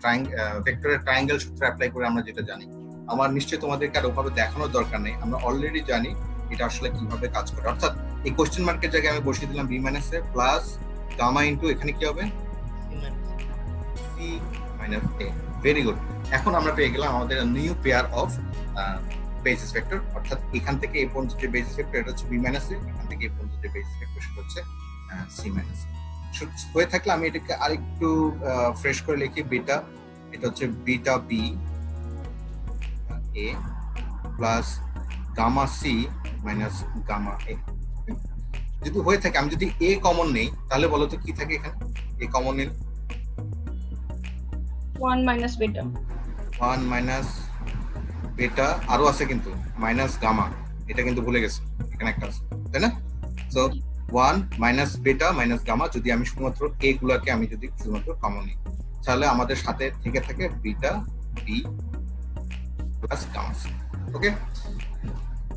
ভেক্টরের ট্রায়াঙ্গেল সূত্র অ্যাপ্লাই করে আমরা যেটা জানি, আমার নিশ্চয়ই তোমাদেরকে আর ওভাবে দেখানোর দরকার নেই, আমরা অলরেডি জানি এটা আসলে কিভাবে কাজ করে। অর্থাৎ এই কোশ্চেন মার্কের জায়গায় আমি বসিয়ে দিলাম বি মাইনাস এ প্লাস গামা ইনটু, এখানে কি হবে সি মাইনাস এ। ভেরি গুড, এখন আমরা পেয়ে গেলাম আমাদের new pair of basis vector. অর্থাৎ এখান থেকে এই পর্যন্ত যে বেসিস ভেক্টর এটা হচ্ছে বি মাইনাস এ, এখান থেকে এই পর্যন্ত যে বেসিস ভেক্টর সেটা হচ্ছে সি মাইনাস এ। হয়ে থাকলে আমি এটাকে আরেকটু ফ্রেশ করে লিখি, বিটা, এটা হচ্ছে beta B A plus gamma C minus gamma A. যদি হয়ে থাকে, আমি যদি এ কমন নেই তাহলে বলো তো কি থাকে এখানে, এ কমন নিলে 1 minus beta 1 মাইনাস বেটা, আরো আছে কিন্তু মাইনাস গামা, এটা কিন্তু ভুলে গেছি, এখানে একটা আছে, তাই না? So 1 minus beta minus gamma, যদি আমি শুধুমাত্র এ গুলাকে আমি যদি শুধুমাত্র কমন নিই, তাহলে আমাদের সাথে থেকে থাকে beta b plus gamma. Okay,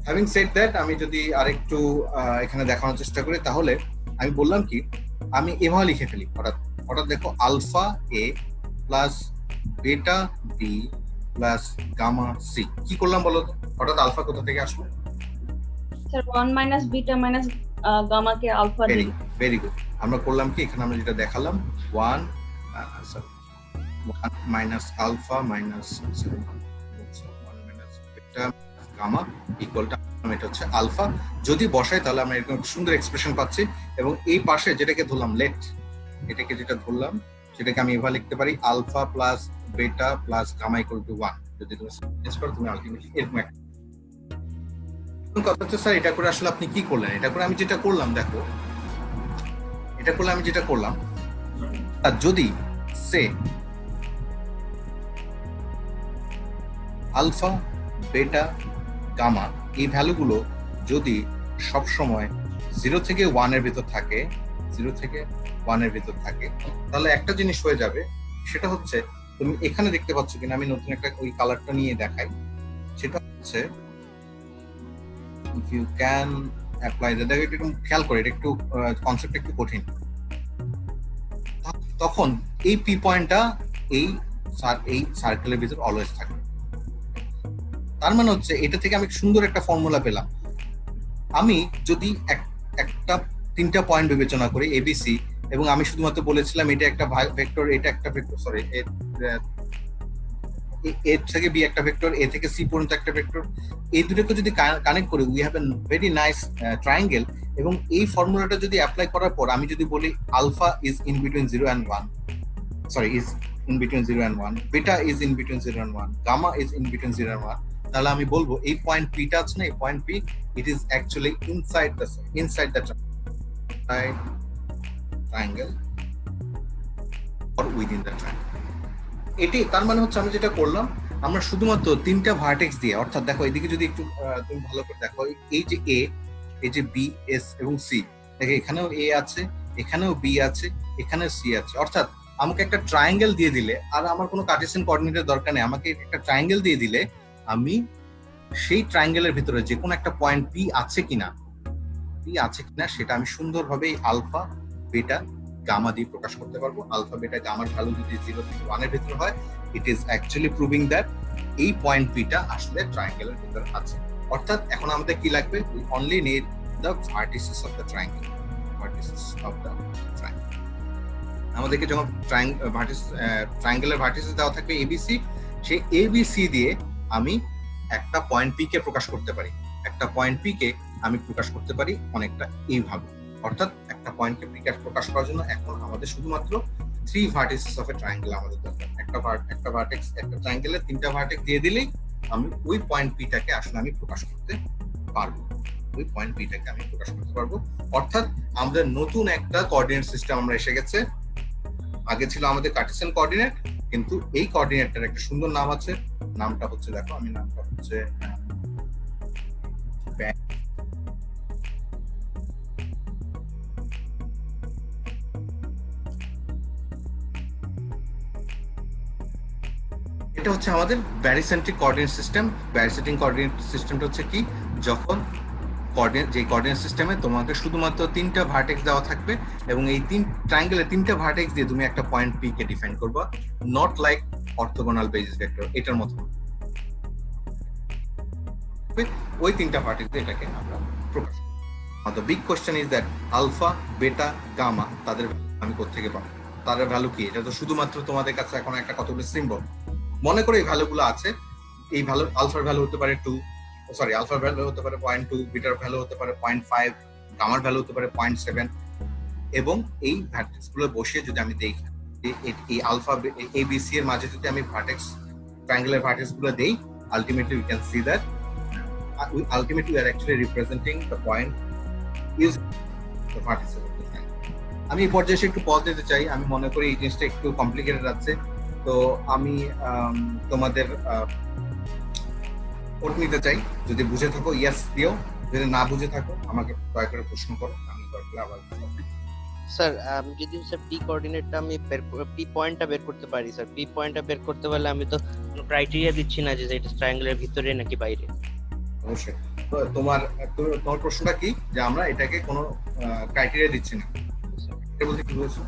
having said that, আমি যদি আরেকটু এখানে দেখানোর চেষ্টা করি, তাহলে আমি বললাম কি, আমি এভাবে লিখে ফেলি হঠাৎ দেখো, alpha A plus beta B plus gamma C. কি করলাম বলো তো, হঠাৎ আলফা কোথা থেকে আসলো? Sir 1 minus beta minus gamma কে alpha ভেরি দিই। ভেরি গুড, আমরা করলাম কি, এখানে আমরা যেটা দেখালাম 1 minus alpha minus 1 minus beta gamma equal to, এটা হচ্ছে আলফা। যদি বসাই তাহলে আমরা এরকম একটা সুন্দর এক্সপ্রেশন পাচ্ছি, এবং এই পাশে যেটাকে ধরলাম লেট, এটাকে যেটা ধরলাম সেটাকে আমি এভাবে লিখতে পারি, alpha plus beta plus gamma equal to 1। যদি তুমি চেঞ্জ করো, তুমি আলটিমেটলি এরকম একটা কথা হচ্ছে। স্যার এটা করে আসলে আপনি কি করলেন? এটা করে আমি যেটা করলাম, দেখো এটা করলে আমি যেটা করলাম, আর যদি সে আলফা বেটা গামা এই ভ্যালুগুলো যদি সব সময় 0 থেকে 1 এর ভিতর থাকে, 0 থেকে 1 এর ভিতর থাকে, তাহলে একটা জিনিস হয়ে যাবে, সেটা হচ্ছে, তুমি এখানে দেখতে পাচ্ছ কিনা, আমি নতুন একটা ওই কালারটা নিয়ে দেখাই, সেটা হচ্ছে if you can apply that, একটু খেয়াল করে, এটা একটু কনসেপ্ট একটু কঠিন। তখন এই পি পয়েন্টটা এই সার্কেলের ভিতর অলওয়েজ থাকে। তার মানে হচ্ছে এটা থেকে আমি সুন্দর একটা ফর্মুলা পেলাম। আমি যদি একটা 3টা পয়েন্ট বিবেচনা করি এবিসি, এবং আমি শুধুমাত্র বলেছিলাম এটা একটা ভেক্টর, এটা একটা ভেক্টর, সরি এ থেকে বি একটা ভেক্টর, এ থেকে সি পর্যন্ত একটা ভেক্টর, এই দুটোকে যদি কানেক্ট করি, we have a very nice triangle. এবং এই ফর্মুলাটা যদি অ্যাপ্লাই করার পর আমি যদি বলি alpha is in between 0 and 1, sorry is in between 0 and 1, beta is in between 0 and 1, gamma is in between 0 and 1, তাহলে আমি বলবো এই পয়েন্ট পিটা আছে না, এই point P, it is actually inside the triangle or within the triangle. এটি তার মানে হচ্ছে আমি যেটা করলাম, আমরা শুধুমাত্র 3টা ভার্টেক্স দিয়ে, অর্থাৎ দেখো এদিকে যদি একটু তুমি ভালো করে দেখো, এই যে এ, এই যে বি, এস এবং সি, দেখো এখানেও এ আছে, এখানেও বি আছে, এখানেও সি আছে। অর্থাৎ আমাকে একটা ট্রায়াঙ্গেল দিয়ে দিলে, আর আমার কোনো কার্টেসিয়ান কোঅর্ডিনেটের দরকার নেই, আমাকে একটা ট্রায়াঙ্গেল দিয়ে দিলে আমি সেই ট্রায়াঙ্গেলের ভিতরে যে কোনো একটা পয়েন্ট পি আছে কিনা সেটা আমি সুন্দরভাবে আলফা বেটা গামা দিয়ে প্রকাশ করতে পারবো। আলফা বেটা গামার ভ্যালু যদি 0 থেকে 1 এর ভিতরে হয়, ইট ইজ অ্যাকচুয়ালি প্রুভিং দ্যাট এই পয়েন্ট পিটা আসলে ট্রায়াঙ্গেলের ভিতরে আছে। অর্থাৎ এখন আমাদের কি লাগবে, we only need the vertices of the triangle, আমাদেরকে যখন ট্রায়াঙ্গেলের ভার্টিসেস দেওয়া থাকবে এবিসি, সেই এবিসি দিয়ে আমি একটা পয়েন্ট পি কে প্রকাশ করতে পারি। একটা পয়েন্ট পি কে আমি প্রকাশ করতে পারি অনেকটা এইভাবে। অর্থাৎ একটা পয়েন্টকে প্রকাশ করার জন্য এখন আমাদের শুধুমাত্র 3 ভার্টিসেস অফ এ ট্রায়াঙ্গেল আমাদের দরকার। একটা ভার্টেক্স, একটা ট্রায়াঙ্গেলে 3টা ভার্টেক্স দিয়ে দিলেই আমি ওই পয়েন্ট পিটাকে আসলে আমি প্রকাশ করতে পারবো। ওই পয়েন্ট পিটাকে আমি প্রকাশ করতে পারবো। অর্থাৎ আমাদের নতুন একটা কোঅর্ডিনেট সিস্টেম আমরা এসে গেছে। আগে ছিল আমাদের কার্টেসিয়ান কোঅর্ডিনেট, কিন্তু এই কোঅর্ডিনেটটার একটা সুন্দর নাম আছে। নামটা হচ্ছে, দেখো আমি নামটা হচ্ছে এটা হচ্ছে আমাদের ব্যারিসেন্ট্রিক কোঅর্ডিনেট সিস্টেম। ব্যারিসেন্ট্রিক কোঅর্ডিনেট সিস্টেমটা হচ্ছে কি, যখন যে কোঅর্ডিনেট সিস্টেমে তোমাকে শুধুমাত্র 3টা ভার্টেক্স দেওয়া থাকবে এবং এই ট্রায়াঙ্গেলে 3টা ভার্টেক্স দিয়ে তুমি একটা পয়েন্ট পি কে ডিফাইন করবা, not like orthogonal basis vector, এটার মতো। ওই 3টা ভার্টেক্স দিয়ে এটাকে আমরা প্রকাশ করব। The big question is that alpha, beta, gamma তাদের আমি কোত্থেকে পাবো? তাদের ভ্যালু কি? এটা তো শুধুমাত্র তোমাদের কাছে এখন একটা কতগুলো সিম্বল। মনে করো এই ভ্যালুগুলো আছে। এই ভ্যালু, আলফার ভ্যালু হতে পারে 2, আলফার ভ্যালু হতে পারে 0.2, বিটার ভ্যালু হতে পারে 0.5, গামার ভ্যালু হতে পারে 0.7। এবং এই ভার্টেক্স গুলো বসিয়ে যদি আমি দেখি এই আলফা এ বি সি এর মাঝে যদি আমি ভার্টেক্স, ট্রায়াঙ্গুলার ভার্টেক্স গুলো দেই, ultimately we can see that ultimately we are actually representing the point is the vertices of the triangle. আমি এই পর্যায়ে একটু পজ দিতে চাই। আমি মনে করি এই জিনিসটা একটু কমপ্লিকেটেড আছে, তো আমি তোমাদের নোট নিতে চাই। যদি বুঝে থাকো ইয়েস দিও, যদি না বুঝে থাকো আমাকে দয়া করে প্রশ্ন করো, আমি দরকার আবার স্যার আমি যদি স্যার পি কোঅর্ডিনেটটা আমি পি পয়েন্টটা বের করতে পারি, স্যার পি পয়েন্টটা বের করতে পারলে আমি তো কোনো ক্রাইটেরিয়া দিচ্ছি না যে এটা ট্রায়াঙ্গেলের ভিতরে নাকি বাইরে। অবশ্যই। তো তোমার প্রশ্নটা কি, যে আমরা এটাকে কোনো ক্রাইটেরিয়া দিচ্ছি না, এটা বলতে কি বুঝছো?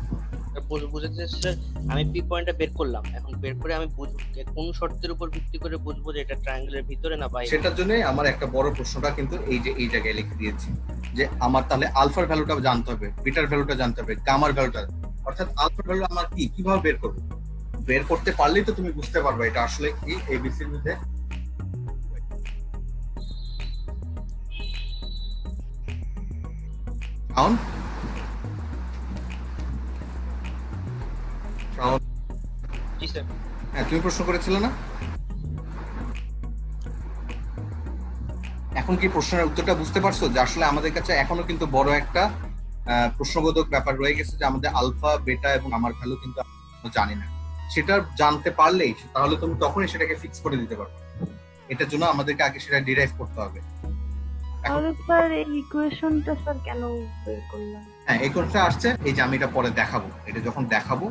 বুঝাতে স্যার আমি পি পয়েন্টটা বের করলাম, এখন বের করে আমি বুঝবো কোন শর্তের উপর ভিত্তি করে বুঝবো যে এটা ট্রায়াঙ্গেলের ভিতরে না বাইরে। সেটার জন্য আমার একটা বড় প্রশ্নটা কিন্তু এই জায়গায় লিখে দিয়েছি, যে আমার তাহলে আলফার ভ্যালুটা জানতে হবে, বিটার ভ্যালুটা জানতে হবে, গামার ভ্যালুটা, অর্থাৎ আলফার ভ্যালু আমার কি, কিভাবে বের করবো? বের করতে পারলেই তো তুমি বুঝতে পারবে এটা আসলে কি এবিসির মধ্যে। জি স্যার। হ্যাঁ, তুমি প্রশ্ন করেছিলে না? এখন কি প্রশ্নের উত্তরটা বুঝতে পারছো? যে আসলে আমাদের কাছে এখনো কিন্তু বড় একটা প্রশ্নবোধক ব্যাপার রয়ে গেছে, যে আমাদের আলফা, বেটা এবং আমার ভ্যালু কিন্তু জানি না। সেটা জানতে পারলেই তাহলে তুমি তখনই সেটাকে ফিক্স করে দিতে পারবে। এটার জন্য আমাদেরকে আগে সেটা ডিরাইভ করতে হবে। তাহলে স্যার এই ইকুয়েশনটা স্যার কেন বের করলাম? হ্যাঁ, এই কোনটা আসছে, এই যে আমি এটা পরে দেখাবো, এটা যখন দেখাবো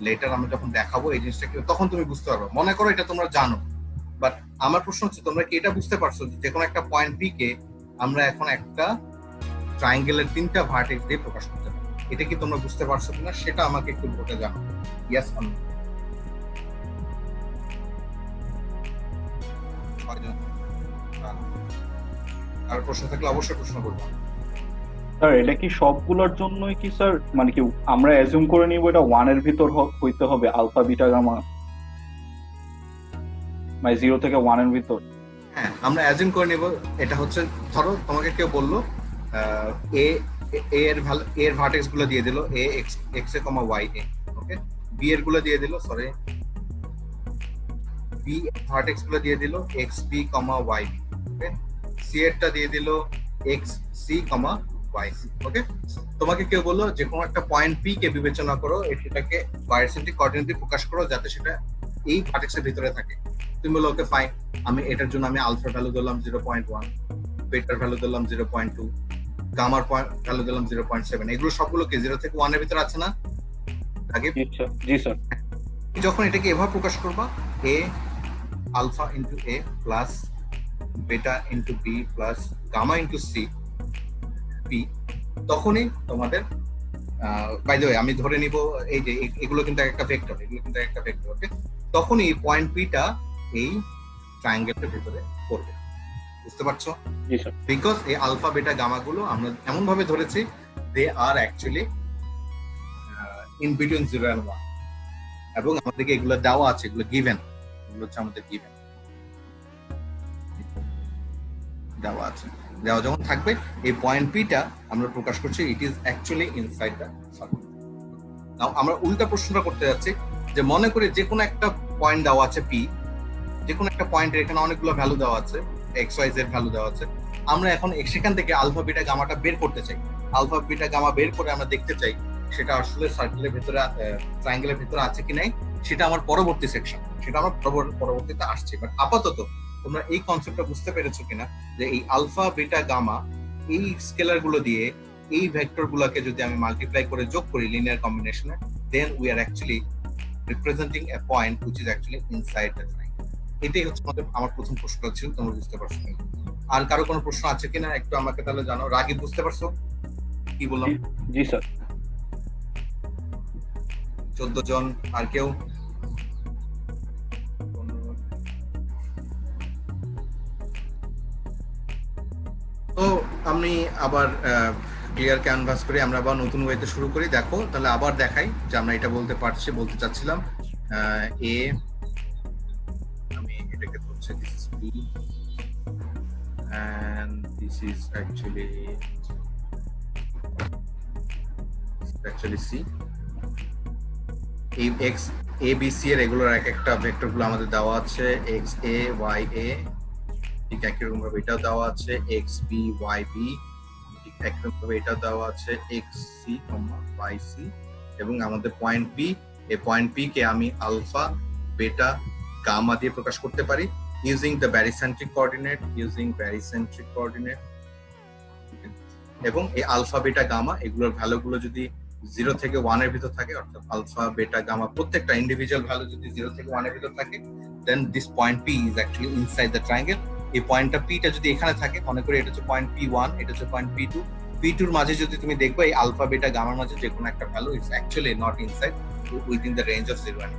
লেটার, আমি যখন দেখাবো এই জিনিসটা কি, তখন তুমি বুঝতে পারবে। মনে করো এটা তোমরা জানো, বাট আমার প্রশ্ন হচ্ছে তোমরা কি এটা বুঝতে পারছো যে কোনো একটা পয়েন্ট পি কে আমরা এখন একটা ট্রায়াঙ্গেলের 3টা ভার্টেক্স দিয়ে প্রকাশ করতে পারি? এটা কি তোমরা বুঝতে পারছো কিনা সেটা আমাকে একটু বলে জানো। Yes or no? আর প্রশ্ন থাকলে অবশ্যই প্রশ্ন করবো। স্যার এটা কি সবগুলোর জন্যই কি স্যার, মানে কি আমরা অ্যাজিউম করে নিব এটা 1 এর ভিতর হইতে হবে আলফা, বিটা, গামা, মানে 0 থেকে 1 এর ভিতর? হ্যাঁ, আমরা অ্যাজিউম করে নিব এটা হচ্ছে, ধরো তোমাকে কেউ বললো এ এর ভ্যালু, এর ভার্টেক্স গুলো দিয়ে দিল এ x A comma Y A, okay, B এর গুলো দিয়ে দিল, সরি বি ভার্টেক্স গুলো দিয়ে দিল x B comma Y B, ওকে, সি এরটা দিয়ে দিল x c comma Y C, ওকে। তোমাকে কেউ বললো যে কোনো একটা পয়েন্ট পি কে বিবেচনা করো, এটাকে বায়োসেন্ট্রিক কোঅর্ডিনেট দিয়ে প্রকাশ করো যাতে সেটা এই ভার্টেক্স এর ভিতরে থাকে। তুমি বলো ওকে ফাইন, আমি এটার জন্য আমি আলফার ভ্যালু দিলাম 0.1, বেটার ভ্যালু দিলাম 0.2, গামার ভ্যালু দিলাম 0.7। এগুলো সবগুলো কি 0 থেকে 1 এর ভিতরে আছে না? আগে জি স্যার। যখন এটাকে এভাবে প্রকাশ করবা, A alpha into A plus beta into B plus gamma into C P, তখনই তোমাদের বাই দ্য ওয়ে আমি ধরে নিব এই যে এগুলো কিন্তু একটা ভেক্টর, এগুলো কিন্তু একটা ভেক্টর, ওকে। তখনই এই পয়েন্ট পিটা এই ট্রায়াঙ্গেলের ভিতরে পড়বে, বুঝতে পারছো? জি স্যার। বিকজ এই আলফা, বেটা, গামা গুলো আমরা এমন ভাবে ধরেছি দে আর অ্যাকচুয়ালি ইন বিটুইন 0 and 1, এবং আমাদেরকে এগুলো দেওয়া আছে, এগুলো গিভেন, এগুলো হচ্ছে আমাদের গিভেন। দেওয়া আছে। দেওয়া যখন থাকবে এই পয়েন্ট পিটা আমরা প্রকাশ করছি it is actually inside the circle. Now আমরা উল্টা প্রশ্নটা করতে যাচ্ছি যে মনে করে যে কোনো একটা পয়েন্ট দেওয়া আছে পি, যে কোনো একটা পয়েন্টের এখানে অনেকগুলো ভ্যালু দেওয়া আছে, এক্স ওয়াই জেড ভ্যালু দেওয়া আছে, আমরা এখন সেখান থেকে আলফা বিটা গামাটা বের করতে চাই। আলফা বিটা গামা বের করে আমরা দেখতে চাই সেটা আসলে সার্কেলের ভেতরে ট্রায়াঙ্গেলের ভেতরে আছে কি নাই, সেটা আমার পরবর্তী সেকশন, সেটা আমার পরবর্তীতে আসছে। বাট আপাতত তোমরা এই কনসেপ্টটা বুঝতে পেরেছো কিনা যে এই আলফা বিটা গামা এই স্কেলার গুলো দিয়ে এই ভেক্টর গুলোকে যদি আমি মাল্টিপ্লাই করে যোগ করি লিনিয়ার কম্বিনেশনে, then we are actually representing a point which is actually inside the triangle. এটাই হচ্ছে আমার প্রথম প্রশ্নটা ছিল, তোমরা বুঝতে পারছো কিনা? আর কারো কোনো প্রশ্ন আছে কিনা একটু আমাকে তাহলে জানাও। রাগিব বুঝতে পারছো কি বললাম? জি স্যার। 14 জন, আর কেউ? তো আমি আবার ক্লিয়ার ক্যানভাস করে আমরা আবার নতুন ওয়েতে শুরু করি। দেখো তাহলে আবার দেখাই যে আমরা এটা বলতে চাচ্ছিলাম এ, আমি এটাকে ধরছি this is b and this is actually C. এই x a b c এর রেগুলার এক একটা ভেক্টর গুলো আমাদের দেওয়া আছে, x a y a, ঠিক একই রকম ভাবে এটাও দেওয়া আছে x b y b, ঠিক একই রকম ভাবে এটাও দেওয়া আছে x c y c, এবং আমাদের পয়েন্ট p, এই পয়েন্ট p কে আমি আলফা বেটা গামা দিয়ে প্রকাশ করতে পারি using the barycentric coordinate, এবং এই আলফা বেটা গামা এগুলোর ভ্যালু গুলো যদি 0 থেকে 1 এর ভিতর থাকে, অর্থাৎ আলফা বেটা গামা প্রত্যেকটা ইন্ডিভিজুয়াল ভ্যালু যদি 0 থেকে 1 এর ভিতর থাকে, then this point P is actually inside the triangle. এই পয়েন্টটা পিটা যদি এখানে থাকে, মনে করি এটা হচ্ছে পয়েন্ট P1, এটা হচ্ছে পয়েন্ট P2, P2 এর মাঝে যদি তুমি দেখবে এই আলফা বেটা গামার মাঝে যে কোনো একটা value it's actually not inside within the range of 0 and 1,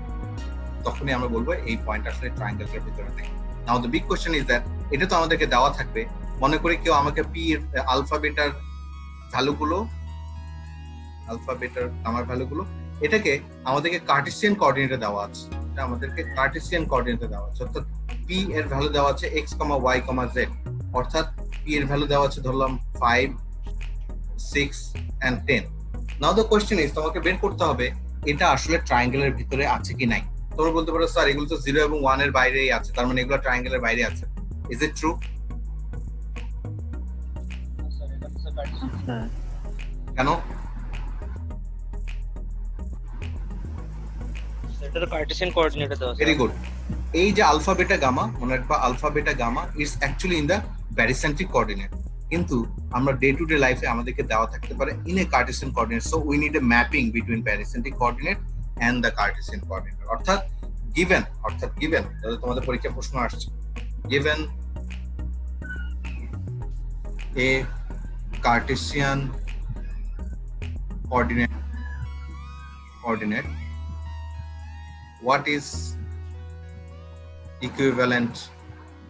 তখনই আমরা বলবো এই পয়েন্ট আসলে ট্রায়াঙ্গেলের ভিতরে নেই। Now the big question is that এটা তো আমাদেরকে দেওয়া থাকবে, মনে করি কেউ আমাকে পি এর আলফা বেটার ভ্যালুগুলো, আলফা বেটার গামার ভ্যালুগুলো, এটাকে আমাদেরকে কার্টেসিয়ান কোঅর্ডিনেটে দেওয়া আছে, এটা আমাদেরকে কার্টেসিয়ান কোঅর্ডিনেটে দেওয়া আছে, অর্থাৎ পি এর ভ্যালু দেওয়া আছে x, y, z, অর্থাৎ পি এর ভ্যালু দেওয়া আছে ধরলাম 5, 6 and 10। Now the question is তোমাকে বের করতে হবে এটা আসলে ট্রায়াঙ্গেলের ভিতরে আছে কি নাই। তোমরা বলতে পারো স্যার এগুলো তো 0 এবং 1 এর বাইরেই আছে, তার মানে এগুলো ট্রায়াঙ্গেলের বাইরে আছে। Is it true? কেন? এটা তো কার্টেসিয়ান কোঅর্ডিনেটে দেওয়া আছে। Very good. এই যে আলফা বেটা গামা, মনে রাখবা alpha beta gamma is actually in the barycentric coordinate, কিন্তু আমরা ডে টু ডে লাইফে আমাদেরকে দেওয়া থাকতে পারে in a Cartesian coordinate, so we need a mapping between barycentric coordinate and the Cartesian coordinate। অর্থাৎ given যদি তোমাদের পরীক্ষা প্রশ্ন আসছে, given a Cartesian coordinate, what is equivalent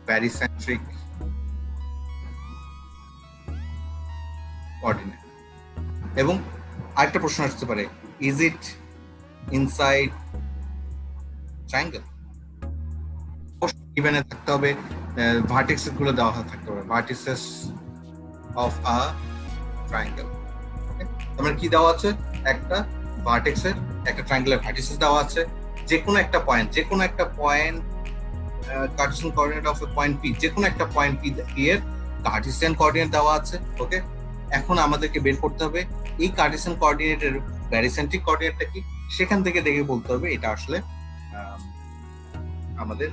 barycentric coordinate? এবং আরেকটা প্রশ্ন আসতে পারে, is it inside triangle? given এ থাকতে হবে, ভার্টেক্স গুলো দেওয়া থাকতে হবে, ভার্টিসেস অফ আ ট্রায়াঙ্গেল। আমরা কি দেওয়া আছে, একটা ভার্টেক্সের একটা ট্রায়াঙ্গেলের ভার্টিসেস দেওয়া আছে, যে কোনো একটা point Cartesian coordinate of A point P, যে কোনো একটা পয়েন্ট পি এর কার্টেসিয়ান কোঅর্ডিনেট দেওয়া আছে। ওকে, এখন আমাদেরকে বের করতে হবে এই কার্টেসিয়ান কোঅর্ডিনেটের barycentric কোঅর্ডিনেটটা কি, সেখান থেকে দেখে বলতে হবে এটা আসলে আমাদের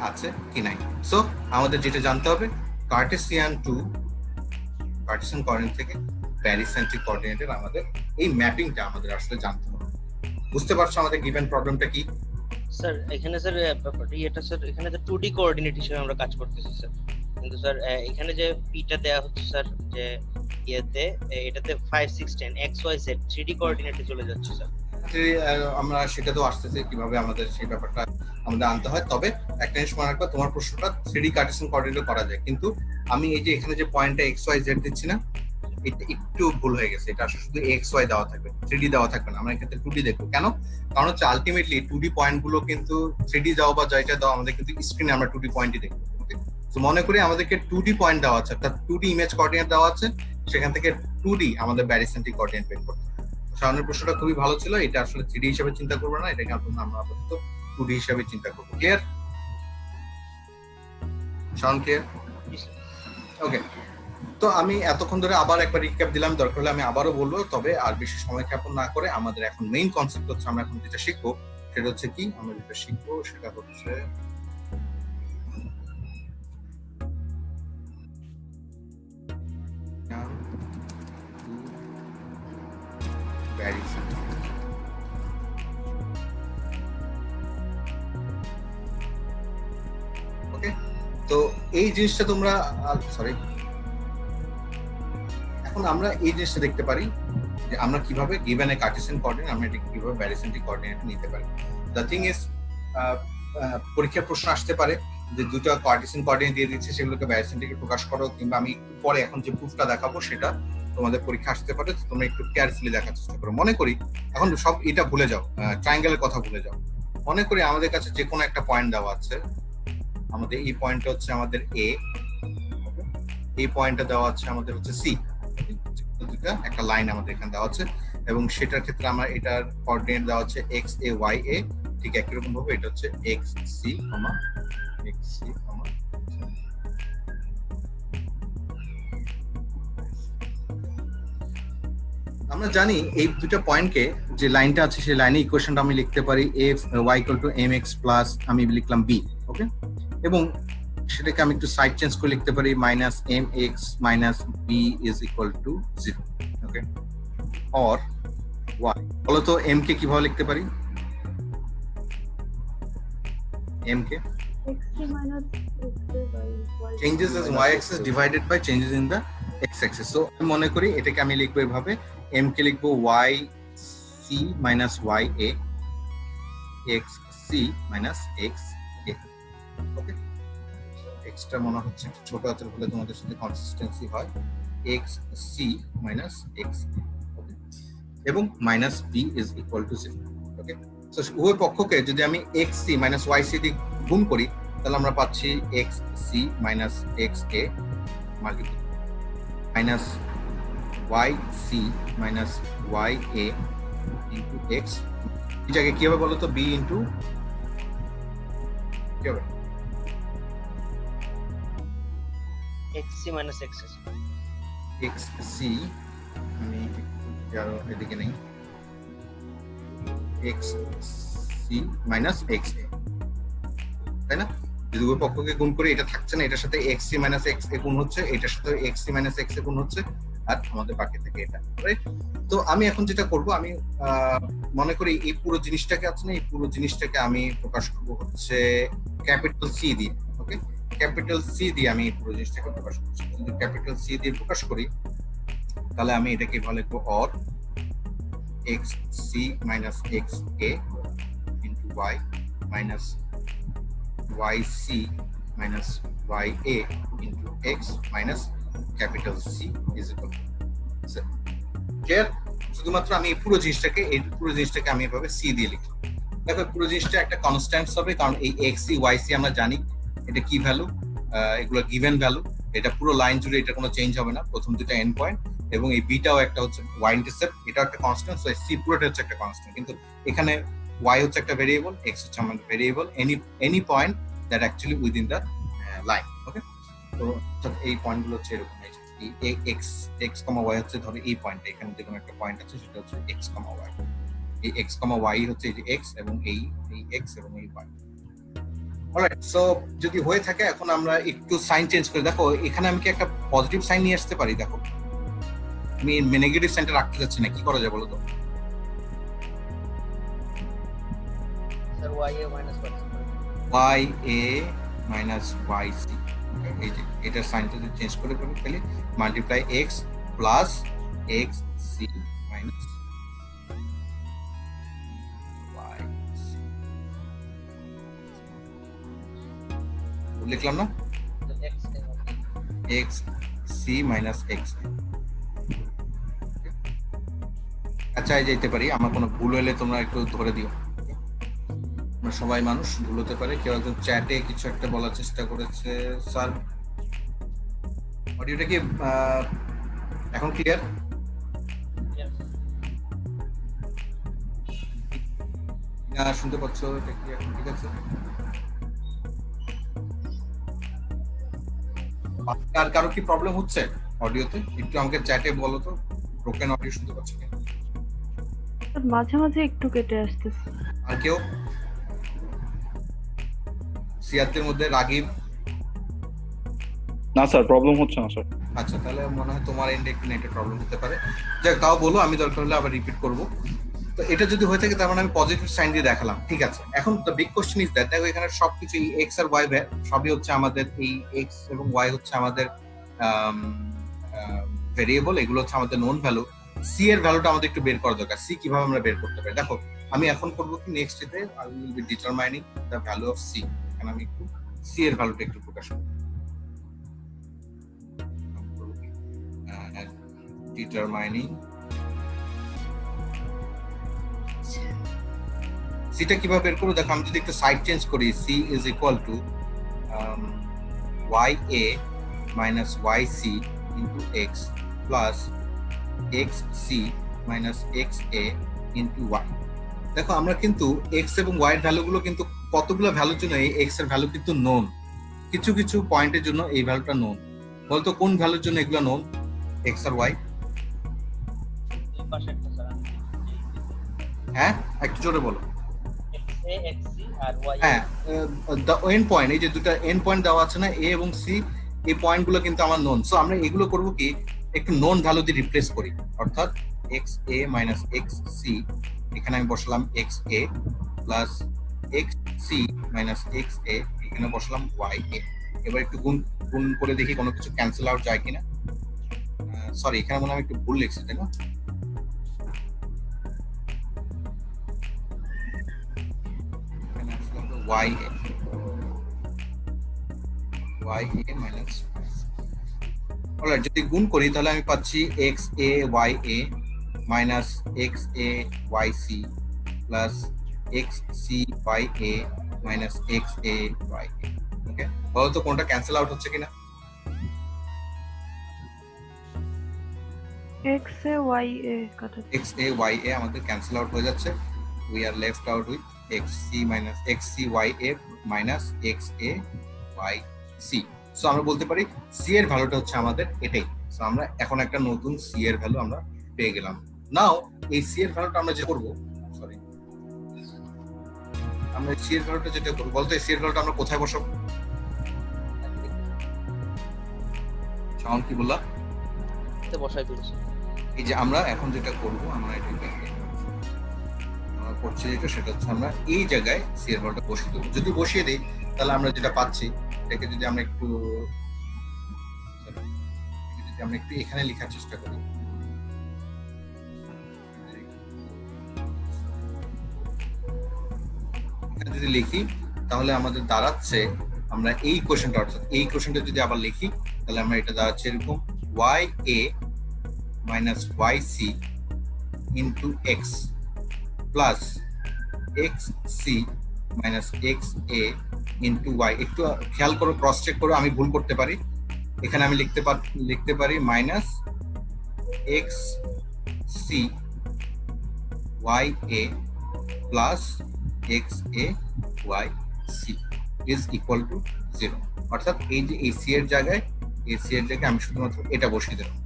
আছে কি নাই। সো আমাদের যেটা জানতে হবে কার্টেসিয়ান কোঅর্ডিনেট থেকে barycentric কোঅর্ডিনেটের আমাদের এই ম্যাপিংটা আমাদের আসলে জানতে হবে। বুঝতে পারছো আমাদের গিভেন প্রবলেমটা কি? স্যার এখানে স্যার এটা স্যার এখানে তো 2D কোঅর্ডিনেট হিসেবে আমরা কাজ করতেছি স্যার, কিন্তু স্যার এখানে যে পিটা দেয়া হচ্ছে স্যার যে ইয়েতে এটাতে 5, 6, 10 x y z 3D কোঅর্ডিনেটে চলে যাচ্ছে স্যার। আমরা সেটা তো আসতেছে কিভাবে আমাদের সেই ব্যাপারটা আমাদের আনতে হয়। তবে একটা জিনিস মনে রাখবা, তোমার প্রশ্নটা 3D কার্টেসিয়ান কোঅর্ডিনেটে করা যায়, কিন্তু আমি এই যে এখানে যে পয়েন্টটা x y z দিচ্ছি না, এটা একটু ভুল হয়ে গেছে, এটা আসলে শুধু x y দেওয়া থাকবে, 3D দেওয়া থাকবে না। আমরা এখানে 2D দেখবো, কেন? কারণ হচ্ছে আলটিমেটলি 2D পয়েন্ট গুলো কিন্তু 3D যাও বা যেটা দাও আমাদের কিন্তু স্ক্রিনে আমরা 2D পয়েন্টই দেখবো। তো মনে করি আমাদেরকে 2D পয়েন্ট দেওয়া আছে, অর্থাৎ 2D ইমেজ কোঅর্ডিনেট দেওয়া আছে, সেখান থেকে 2D আমাদের ব্যারিসেন্ট্রিক কোঅর্ডিনেট বের করতে হবে। সামনের প্রশ্নটা খুবই ভালো ছিল, এটা আসলে 3D হিসেবে চিন্তা করবো না, এটাকে আমরা আপাতত 2D হিসেবে চিন্তা করবো। ক্লিয়ার? Sound clear? ওকে, তো আমি এতক্ষণ ধরে আবার একবার রিক্যাপ দিলাম, দরকার হলে আমি আবারও বলবো, তবে আর বেশি সময় ক্ষেপণ না করে আমাদের এখন মেইন কনসেপ্ট হচ্ছে আমরা এখন যেটা শিখবো সেটা হচ্ছে কি, আমরা যেটা শিখবো সেটা হচ্ছে ওকে, তো এই জিনিসটা তোমরা সরি, এখন আমরা এই জিনিসটা দেখতে পারি যে আমরা কিভাবে গিভেন এ কার্টেসিয়ান কোঅর্ডিনেট আমরা এটা কিভাবে ব্যারিসেন্ট্রিক কোঅর্ডিনেট নিতে পারি। দ্য থিং ইজ, পরীক্ষার প্রশ্ন আসতে পারে যে দুটো কার্টেসিয়ান কোঅর্ডিনেট দিয়ে দিচ্ছে, সেগুলোকে ব্যারিসেন্ট্রিকে প্রকাশ করো, কিংবা আমি পরে এখন যে প্রুফটা দেখাবো সেটা তোমাদের পরীক্ষা আসতে পারে, তোমরা একটু কেয়ারফুলি দেখার চেষ্টা করো। মনে করি এখন সব এটা ভুলে যাও, ট্রায়াঙ্গেলের কথা ভুলে যাও। মনে করি আমাদের কাছে যে কোনো একটা পয়েন্ট দেওয়া আছে, আমাদের এই পয়েন্টটা হচ্ছে আমাদের এ, এই পয়েন্টটা দেওয়া আছে আমাদের হচ্ছে সি, দুটো একটা লাইন আমাদের এখানে দেওয়া আছে, এবং সেটার ক্ষেত্রে আমরা এটার কোঅর্ডিনেট দেওয়া আছে এক্স এ ওয়াই এ, ঠিক একই রকম ভাবে এটা হচ্ছে x c comma x c comma. আমরা জানি এই দুটো পয়েন্টকে, যে লাইনটা আছে সেই লাইনে ইকুয়েশনটা আমি লিখতে পারি f y equal to m x plus আমি লিখলাম বি, ওকে, এবং সেটাকে আমি একটু সাইড চেঞ্জ করে লিখতে পারি minus m x minus b is equal to 0, okay, or y. বলো তো এম কে কিভাবে লিখতে পারি? এম কে changes as y axis divided by changes in the x axis. So আমি মনে করি এটাকে আমি লিখবো এভাবে, m কে লিখবো y c minus y a x c minus x a, okay. x টা মনে হচ্ছে একটু ছোট হাতের হলে তোমাদের সাথে কনসিস্টেন্সি হয়, x c minus x a, ওকে, এবং minus b is equal to 0, okay. So উভয় পক্ষকে যদি আমি x c minus y c দিয়ে গুণ করি তাহলে আমরা পাচ্ছি X C minus x A multiply minus Y C minus Y A into X, এটাকে কি হবে বলো তো? বি ইন্টু কি হবে? X C minus X S, X C, আমি আরো এদিকে নেই, X C minus x A, তাই না? যদি উভয় পক্ষকে গুণ করি এটা থাকছে না, এটার সাথে এক্স সি মাইনাস এক্স এ গুণ হচ্ছে, এটার সাথে এক্স সি মাইনাস এক্স এ গুণ হচ্ছে, আর আমাদের বাকি থেকে এটা, রাইট? তো আমি এখন যেটা করব, আমি মনে করি এই পুরো জিনিসটাকে আছে না, এই পুরো জিনিসটাকে আমি প্রকাশ করব হচ্ছে ক্যাপিটাল সি দিয়ে, ওকে, ক্যাপিটাল সি দিয়ে আমি এই পুরো জিনিসটাকে প্রকাশ করছি। যদি ক্যাপিটাল সি দিয়ে প্রকাশ করি তাহলে আমি এটাকে ভালো লিখবো or x C minus x A into y minus yc minus ya into x minus capital C is equal to 0. Clear? শুধুমাত্র আমি এই পুরো জিনিসটাকে আমি এভাবে c দিয়ে লিখলাম। দেখো পুরো জিনিসটা একটা কনস্ট্যান্টস হবে, কারণ এই xc yc আমরা জানি এটা কি ভ্যালু, এগুলো গিভেন ভ্যালু, এটা পুরো লাইন জুড়ে এটা কোনো চেঞ্জ হবে না, প্রথম দুটো এন্ড পয়েন্ট, এবং এই বিটাও একটা হচ্ছে y ইন্টারসেপ্ট, এটা একটা কনস্ট্যান্ট, সো c পুরোটা হচ্ছে একটা কনস্ট্যান্ট, কিন্তু এখানে y হচ্ছে একটা ভেরিয়েবল, x হচ্ছে আমাদের variable, any point that actually within the line, okay? তো এই পয়েন্টগুলো হচ্ছে এরকম, এই x y হচ্ছে ধরো এই পয়েন্ট, এখানে যে কোনো একটা পয়েন্ট আছে সেটা হচ্ছে x y, এই x y হচ্ছে এই যে x এবং এই x এবং এই পয়েন্ট। অলরাইট, সো যদি হয়ে থাকে এখন আমরা একটু সাইন চেঞ্জ করে, দেখো এখানে আমি কি একটা পজিটিভ সাইন নিয়ে আসতে পারি? দেখো আমি নেগেটিভ সাইনটা রাখতে যাচ্ছি না, কি করা যায় বলো তো? Sir y a minus y a minus y c, এই যে এটার সাইনটা যদি চেঞ্জ করে ফেলি, multiply x plus x c minus y c, লিখলাম না? x c মাইনাস x, আচ্ছা যেতে পারি, আমার কোনো ভুল হলে তোমরা একটু ধরে দিও। আমরা সবাই মানুষ, ভুল হতে পারে। কেউ একজন চ্যাটে কিছু একটা বলার চেষ্টা করেছে। স্যার অডিওটা কি এখন ক্লিয়ার? না শুনতে পাচ্ছ? এটা কি এখন ঠিক আছে? আর কারো কি প্রবলেম হচ্ছে অডিওতে? একটু আমাকে চ্যাটে বলো তো, ব্রোকেন অডিও শুনতে পাচ্ছ কি? স্যার মাঝে মাঝে একটু কেটে আসতেছে। আর কেউ? সিয়ারদের মধ্যে রাগিব? না স্যার, প্রবলেম হচ্ছে না স্যার। আচ্ছা, তাহলে মনে হয় তোমার এন্ডে একটু নেটের প্রবলেম হতে পারে। যাক, তাও বলো, আমি দরকার হলে আবার রিপিট করব। তো এটা যদি হয়ে থাকে তার মানে আমি পজিটিভ সাইন দিয়ে দেখালাম, ঠিক আছে। এখন the big question is that, দেখো এখানে সবকিছু এক্স আর ওয়াই সবই হচ্ছে আমাদের, এই এক্স এবং ওয়াই হচ্ছে আমাদের ভেরিয়েবল, এগুলো হচ্ছে আমাদের নোন ভ্যালু। সি এর ভ্যালুটা আমাদের একটু বের করা দরকার। সি কিভাবে আমরা বের করতে পারি? দেখো আমি এখন করবো কি, নেক্সট ডেতে I will be determining the value of c. এখানে আমি একটু সি এর ভ্যালুটা একটু প্রকাশ করব। ডিটারমাইনিং সিটা কিভাবে বের করবো? দেখো আমি যদি একটু সাইড চেঞ্জ করি, c is equal to y A minus Y C into x plus x C minus x A into y. দেখো আমরা কিন্তু এক্স এবং ওয়াই এর ভ্যালুগুলো কিন্তু কতগুলো ভ্যালুর জন্য এই এক্স এর ভ্যালু কিন্তু নোন, কিছু কিছু পয়েন্টের জন্য এই ভ্যালুটা নোন। বলতো কোন ভ্যালুর জন্য এগুলো নোন, এক্স আর ওয়াই? হ্যাঁ একটু জোরে বলো। হ্যাঁ, দ্য এন্ড পয়েন্ট, এই যে দুটো এন্ড পয়েন্ট দেওয়া আছে না, এ এবং সি, এই পয়েন্টগুলো কিন্তু আমার নোন। সো আমরা এগুলো করব কি, একটু নোন ভ্যালু দিয়ে রিপ্লেস করি, অর্থাৎ X A minus x C, এখানে আমি বসালাম X A plus x C minus x A, এখানে বসালাম ওয়াই এ। এবার একটু গুণ গুণ করে দেখি কোনো কিছু ক্যান্সেল আউট যায় কিনা। সরি, এখানে মনে হয় আমি একটু ভুল লিখছি, তাই না? ওয়াই এ মাইনাস, অলরাইট, যদি গুণ করি তাহলে আমি পাচ্ছি X A Y A minus x A Y C plus x C Y A minus x A Y A. Okay, বলো তো কোনটা ক্যান্সেল আউট হচ্ছে কিনা? এক্স এ ওয়াই এ কাটা, এক্স এ ওয়াই এ আমাদের ক্যান্সেল আউট হয়ে যাচ্ছে। We are left out with x C minus x C Y A minus x A Y c. So আমরা বলতে পারি সি এর ভ্যালুটা হচ্ছে আমাদের এটাই। সো আমরা এখন একটা নতুন সি এর ভ্যালু আমরা পেয়ে গেলাম। নাও এই সি এর ভ্যালুটা আমরা যে করব, সরি, আমরা সি এর ভ্যালুটা যেটা করব, বলতে সি এর ভ্যালুটা আমরা কোথায় বসাবো? শাওন কি বললা? বসাই দিয়েছি। এই যে আমরা এখন যেটা করব, আমরা এটাকে করছি যেটা, সেটা হচ্ছে আমরা এই জায়গায় সি এর ভ্যালুটা বসিয়ে দেবো। যদি বসিয়ে দিই তাহলে আমরা যেটা পাচ্ছি, এটাকে যদি আমরা একটু এখানে লেখার চেষ্টা করি, এখানে যদি লিখি তাহলে আমাদের দাঁড়াচ্ছে, আমরা এই কোশ্চেনটা, অর্থাৎ এই কোশ্চেনটা যদি আবার লিখি তাহলে আমরা এটা দাঁড়াচ্ছে এরকম, ওয়াই এ minus Y C into x plus x C minus x এ ইন্টু ওয়াই। একটু খেয়াল করো, ক্রস চেক করো, আমি ভুল করতে পারি। এখানে আমি লিখতে পারি minus x C Y A plus x A Y c is equal to 0। অর্থাৎ এই যে এই সি এর জায়গায় আমি শুধুমাত্র এটা বসিয়ে দিলাম।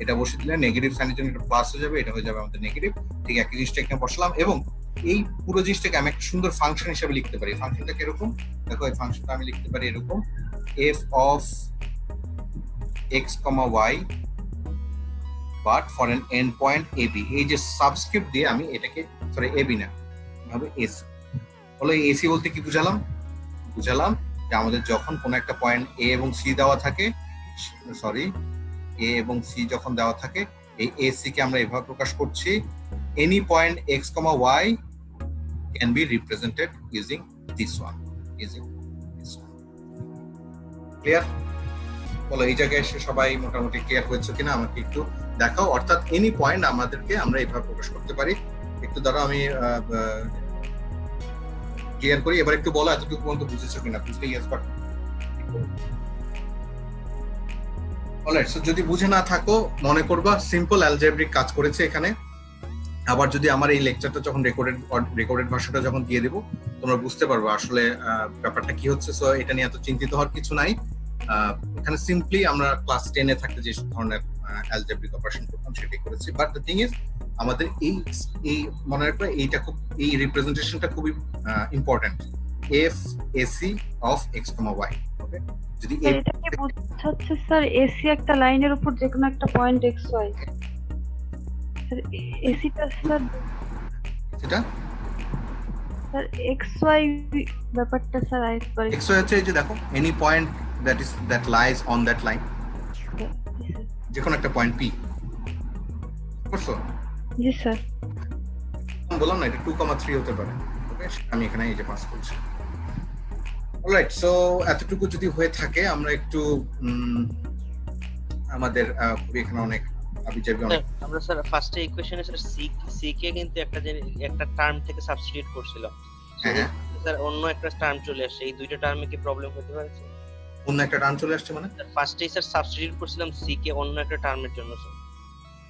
এটা বসিয়ে দিলে নেগেটিভ সাইনের জন্য এটা প্লাস হয়ে যাবে, এটা হয়ে যাবে আমাদের নেগেটিভ। ঠিক একই জিনিসটা এখানে বসালাম, এবং এই পুরো জিনিসটাকে আমি একটা সুন্দর ফাংশন হিসেবে লিখতে পারি। ফাংশনটা কিরকম দেখো, এই ফাংশনটা আমি লিখতে পারি এরকম, f of x comma y but for n and point a b. এই যে সাবস্ক্রিপ্ট দিয়ে আমি এটাকে, সরি এ বি না, হবে এসি। বলো এসি বলতে কি বুঝালাম যে আমাদের যখন কোনো একটা পয়েন্ট এ এবং সি দেওয়া থাকে, সরি এ এবং সি যখন দেওয়া থাকে, এই এসি কে আমরা এভাবে প্রকাশ করছি, any point x comma y can be represented using this one, clear? বলো এই জায়গায় এসে সবাই মোটামুটি ক্লিয়ার হয়েছে কিনা আমাকে একটু দেখাও। অর্থাৎ এনি পয়েন্ট আমাদেরকে আমরা এভাবে প্রকাশ করতে পারি। একটু দ্বারা আমি ক্লিয়ার করি। এবার একটু বলো এতটুকু পর্যন্ত বুঝেছো কিনা, বুঝলে ইয়েস বাট। অলরাইট, সো যদি বুঝে না থাকো মনে করবা সিম্পল অ্যালজেব্রিক কাজ করেছে এখানে। আবার যদি আমার এই লেকচারটা যখন রেকর্ডেড ভার্সনটা যখন দিয়ে দেবো তোমরা বুঝতে পারবে আসলে ব্যাপারটা কি হচ্ছে। সো এটা নিয়ে এত চিন্তিত হওয়ার কিছু নাই। এখানে সিম্পলি আমরা ক্লাস 10 এ থাকতে যে ধরনের অ্যালজেব্রিক অপারেশন করতাম সেটাই করেছি। বাট দ্য থিং ইজ আমাদের এই মনে রাখবে এইটা খুব, এই রিপ্রেজেন্টেশনটা খুবই important. F AC of x comma Y. Okay, যদি স্যার এটা কি বোঝাচ্ছে স্যার এসি একটা লাইনের উপর যে কোনো একটা পয়েন্ট এক্স ওয়াই? স্যার এসিটা স্যার সেটা স্যার এক্স ওয়াই ব্যাপারটা স্যার আরেকবার এক্স ওয়াই হচ্ছে এই যে দেখো any point that lies on that line, যে কোনো একটা পয়েন্ট পি। বুঝছো? জি স্যার। বললাম না এটা 2,3 হতে পারে। ওকে, আমি এখানে এই যে পাস করছি। অলরাইট, সো এতটুকু যদি হয়ে থাকে আমরা একটু আমাদের খুবই এখানে অনেক আবিজাবি অনেক আমরা স্যার ফার্স্টে ইকুয়েশনে স্যার সি কে কিন্তু একটা টার্ম থেকে সাবস্টিটিউট করছিলাম। হ্যাঁ স্যার অন্য একটা টার্ম চলে আসছে, এই দুইটা টার্মে কি প্রবলেম হতে পারে স্যার? অন্য একটা টার্ম চলে আসছে মানে ফার্স্টেই স্যার সাবস্টিটিউট করছিলাম সি কে অন্য একটা টার্মের জন্য স্যার।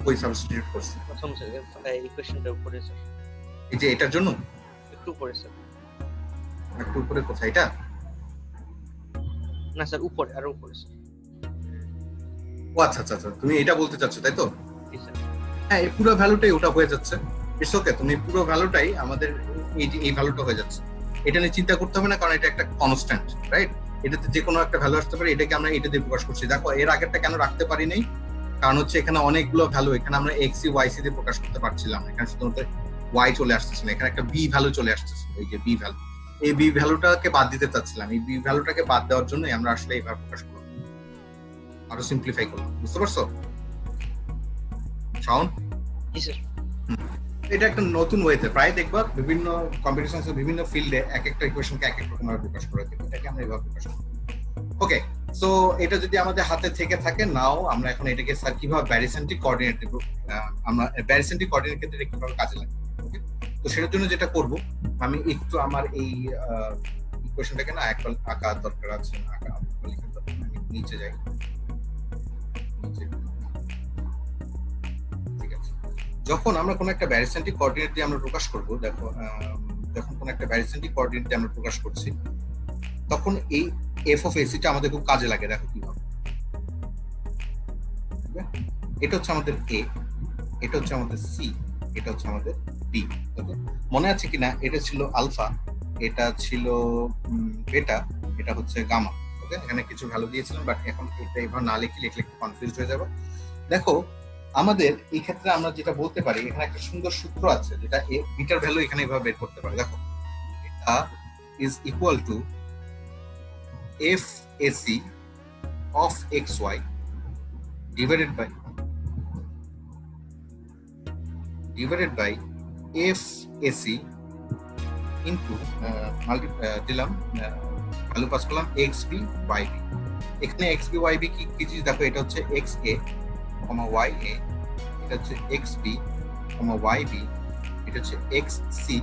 ওই সাবস্টিটিউট করছি প্রথম ইকুয়েশনটা উপরে স্যার, এই যে এটার জন্য একটু উপরে স্যার। একটু উপরে কোথায় এটা? না স্যার উপরে, আরো উপরে স্যার। ও আচ্ছা আচ্ছা আচ্ছা, তুমি এটা বলতে চাচ্ছ তাই তো? জি স্যার। হ্যাঁ, এই পুরো ভ্যালুটাই ওটা হয়ে যাচ্ছে। ইটস ওকে, তুমি পুরো ভ্যালুটাই আমাদের এই ভ্যালুটা হয়ে যাচ্ছে। এটা নিয়ে চিন্তা করতে হবে না, কারণ এটা একটা কনস্ট্যান্ট, রাইট? এটাতে যে কোনো একটা ভ্যালু আসতে পারে, এটাকে আমরা এটা দিয়ে প্রকাশ করছি। দেখো এর আগেরটা কেন রাখতে পারি নাই, কারণ হচ্ছে এখানে অনেকগুলো ভ্যালু, এখানে আমরা এক্স সি ওয়াই সি দিয়ে প্রকাশ করতে পারছিলাম। এখানে শুধুমাত্র ওয়াই চলে আসতেছিল, এখানে একটা বি ভ্যালু চলে আসতেছিল, এই যে বি ভ্যালু। এই বি ভ্যালুটাকে বাদ দিতে চাচ্ছিলাম, এই বি ভ্যালুটাকে বাদ দেওয়ার জন্য আমরা আসলে এইভাবে প্রকাশ করলাম, আরো সিম্পলিফাই করলাম। বুঝতে পারছো শাওন? জি স্যার। এটা একটা নতুন ওয়েতে প্রায় দেখবা বিভিন্ন কম্পিটিশনস বিভিন্ন ফিল্ডে এক একটা ইকুয়েশনকে এক এক রকম ভাবে প্রকাশ করে থাকে। এটাকে আমরা এইভাবে প্রকাশ করি। ওকে, সো এটা যদি আমাদের হাতে থেকে থাকে, নাও আমরা এখন এটাকে স্যার কিভাবে ব্যারিসেন্ট্রিক কোঅর্ডিনেট দেব, আমরা ব্যারিসেন্ট্রিক কোঅর্ডিনেট ক্ষেত্রে এটা কিভাবে কাজে লাগে। ওকে, তো সেটার জন্য যেটা করব, আমি একটু আমার এই ইকুয়েশনটাকে না একবার আঁকা দরকার আছে, আঁকা লিখার দরকার। আমি নিচে যাই, নিচে। ঠিক আছে, যখন আমরা কোনো একটা ব্যারিসেন্ট্রিক কোঅর্ডিনেট দিয়ে আমরা প্রকাশ করব, দেখো যখন কোনো একটা ব্যারিসেন্ট্রিক কোঅর্ডিনেট দিয়ে আমরা প্রকাশ করছি, তখন এই এফ অফ এসিটা আমাদের খুব কাজে লাগে। দেখো কিভাবে, এটা হচ্ছে আমাদের এ, এটা হচ্ছে আমাদের সি, এটা হচ্ছে আমাদের বি। ওকে, মনে আছে কিনা এটা ছিল আলফা, এটা ছিল বেটা, এটা হচ্ছে গামা। ওকে, এখানে কিছু ভ্যালু দিয়েছিলাম, বাট এখন এটা এভাবে না লিখলে একটু কনফিউজড হয়ে যাবে। দেখো আমাদের এই ক্ষেত্রে আমরা যেটা বলতে পারি, এখানে একটা সুন্দর সূত্র আছে যেটা বিটার ভ্যালু এখানে এভাবে বের করতে পারে। দেখো এটা is equal to f AC of x y divided by f ac into দিলাম ভ্যালু পাস করলাম এক্স বি ওয়াই বি। এখানে এক্স বি ওয়াই বি কি জিনিস দেখো, এটা হচ্ছে x A comma Y A, এটা হচ্ছে x B comma Y B, এটা হচ্ছে x c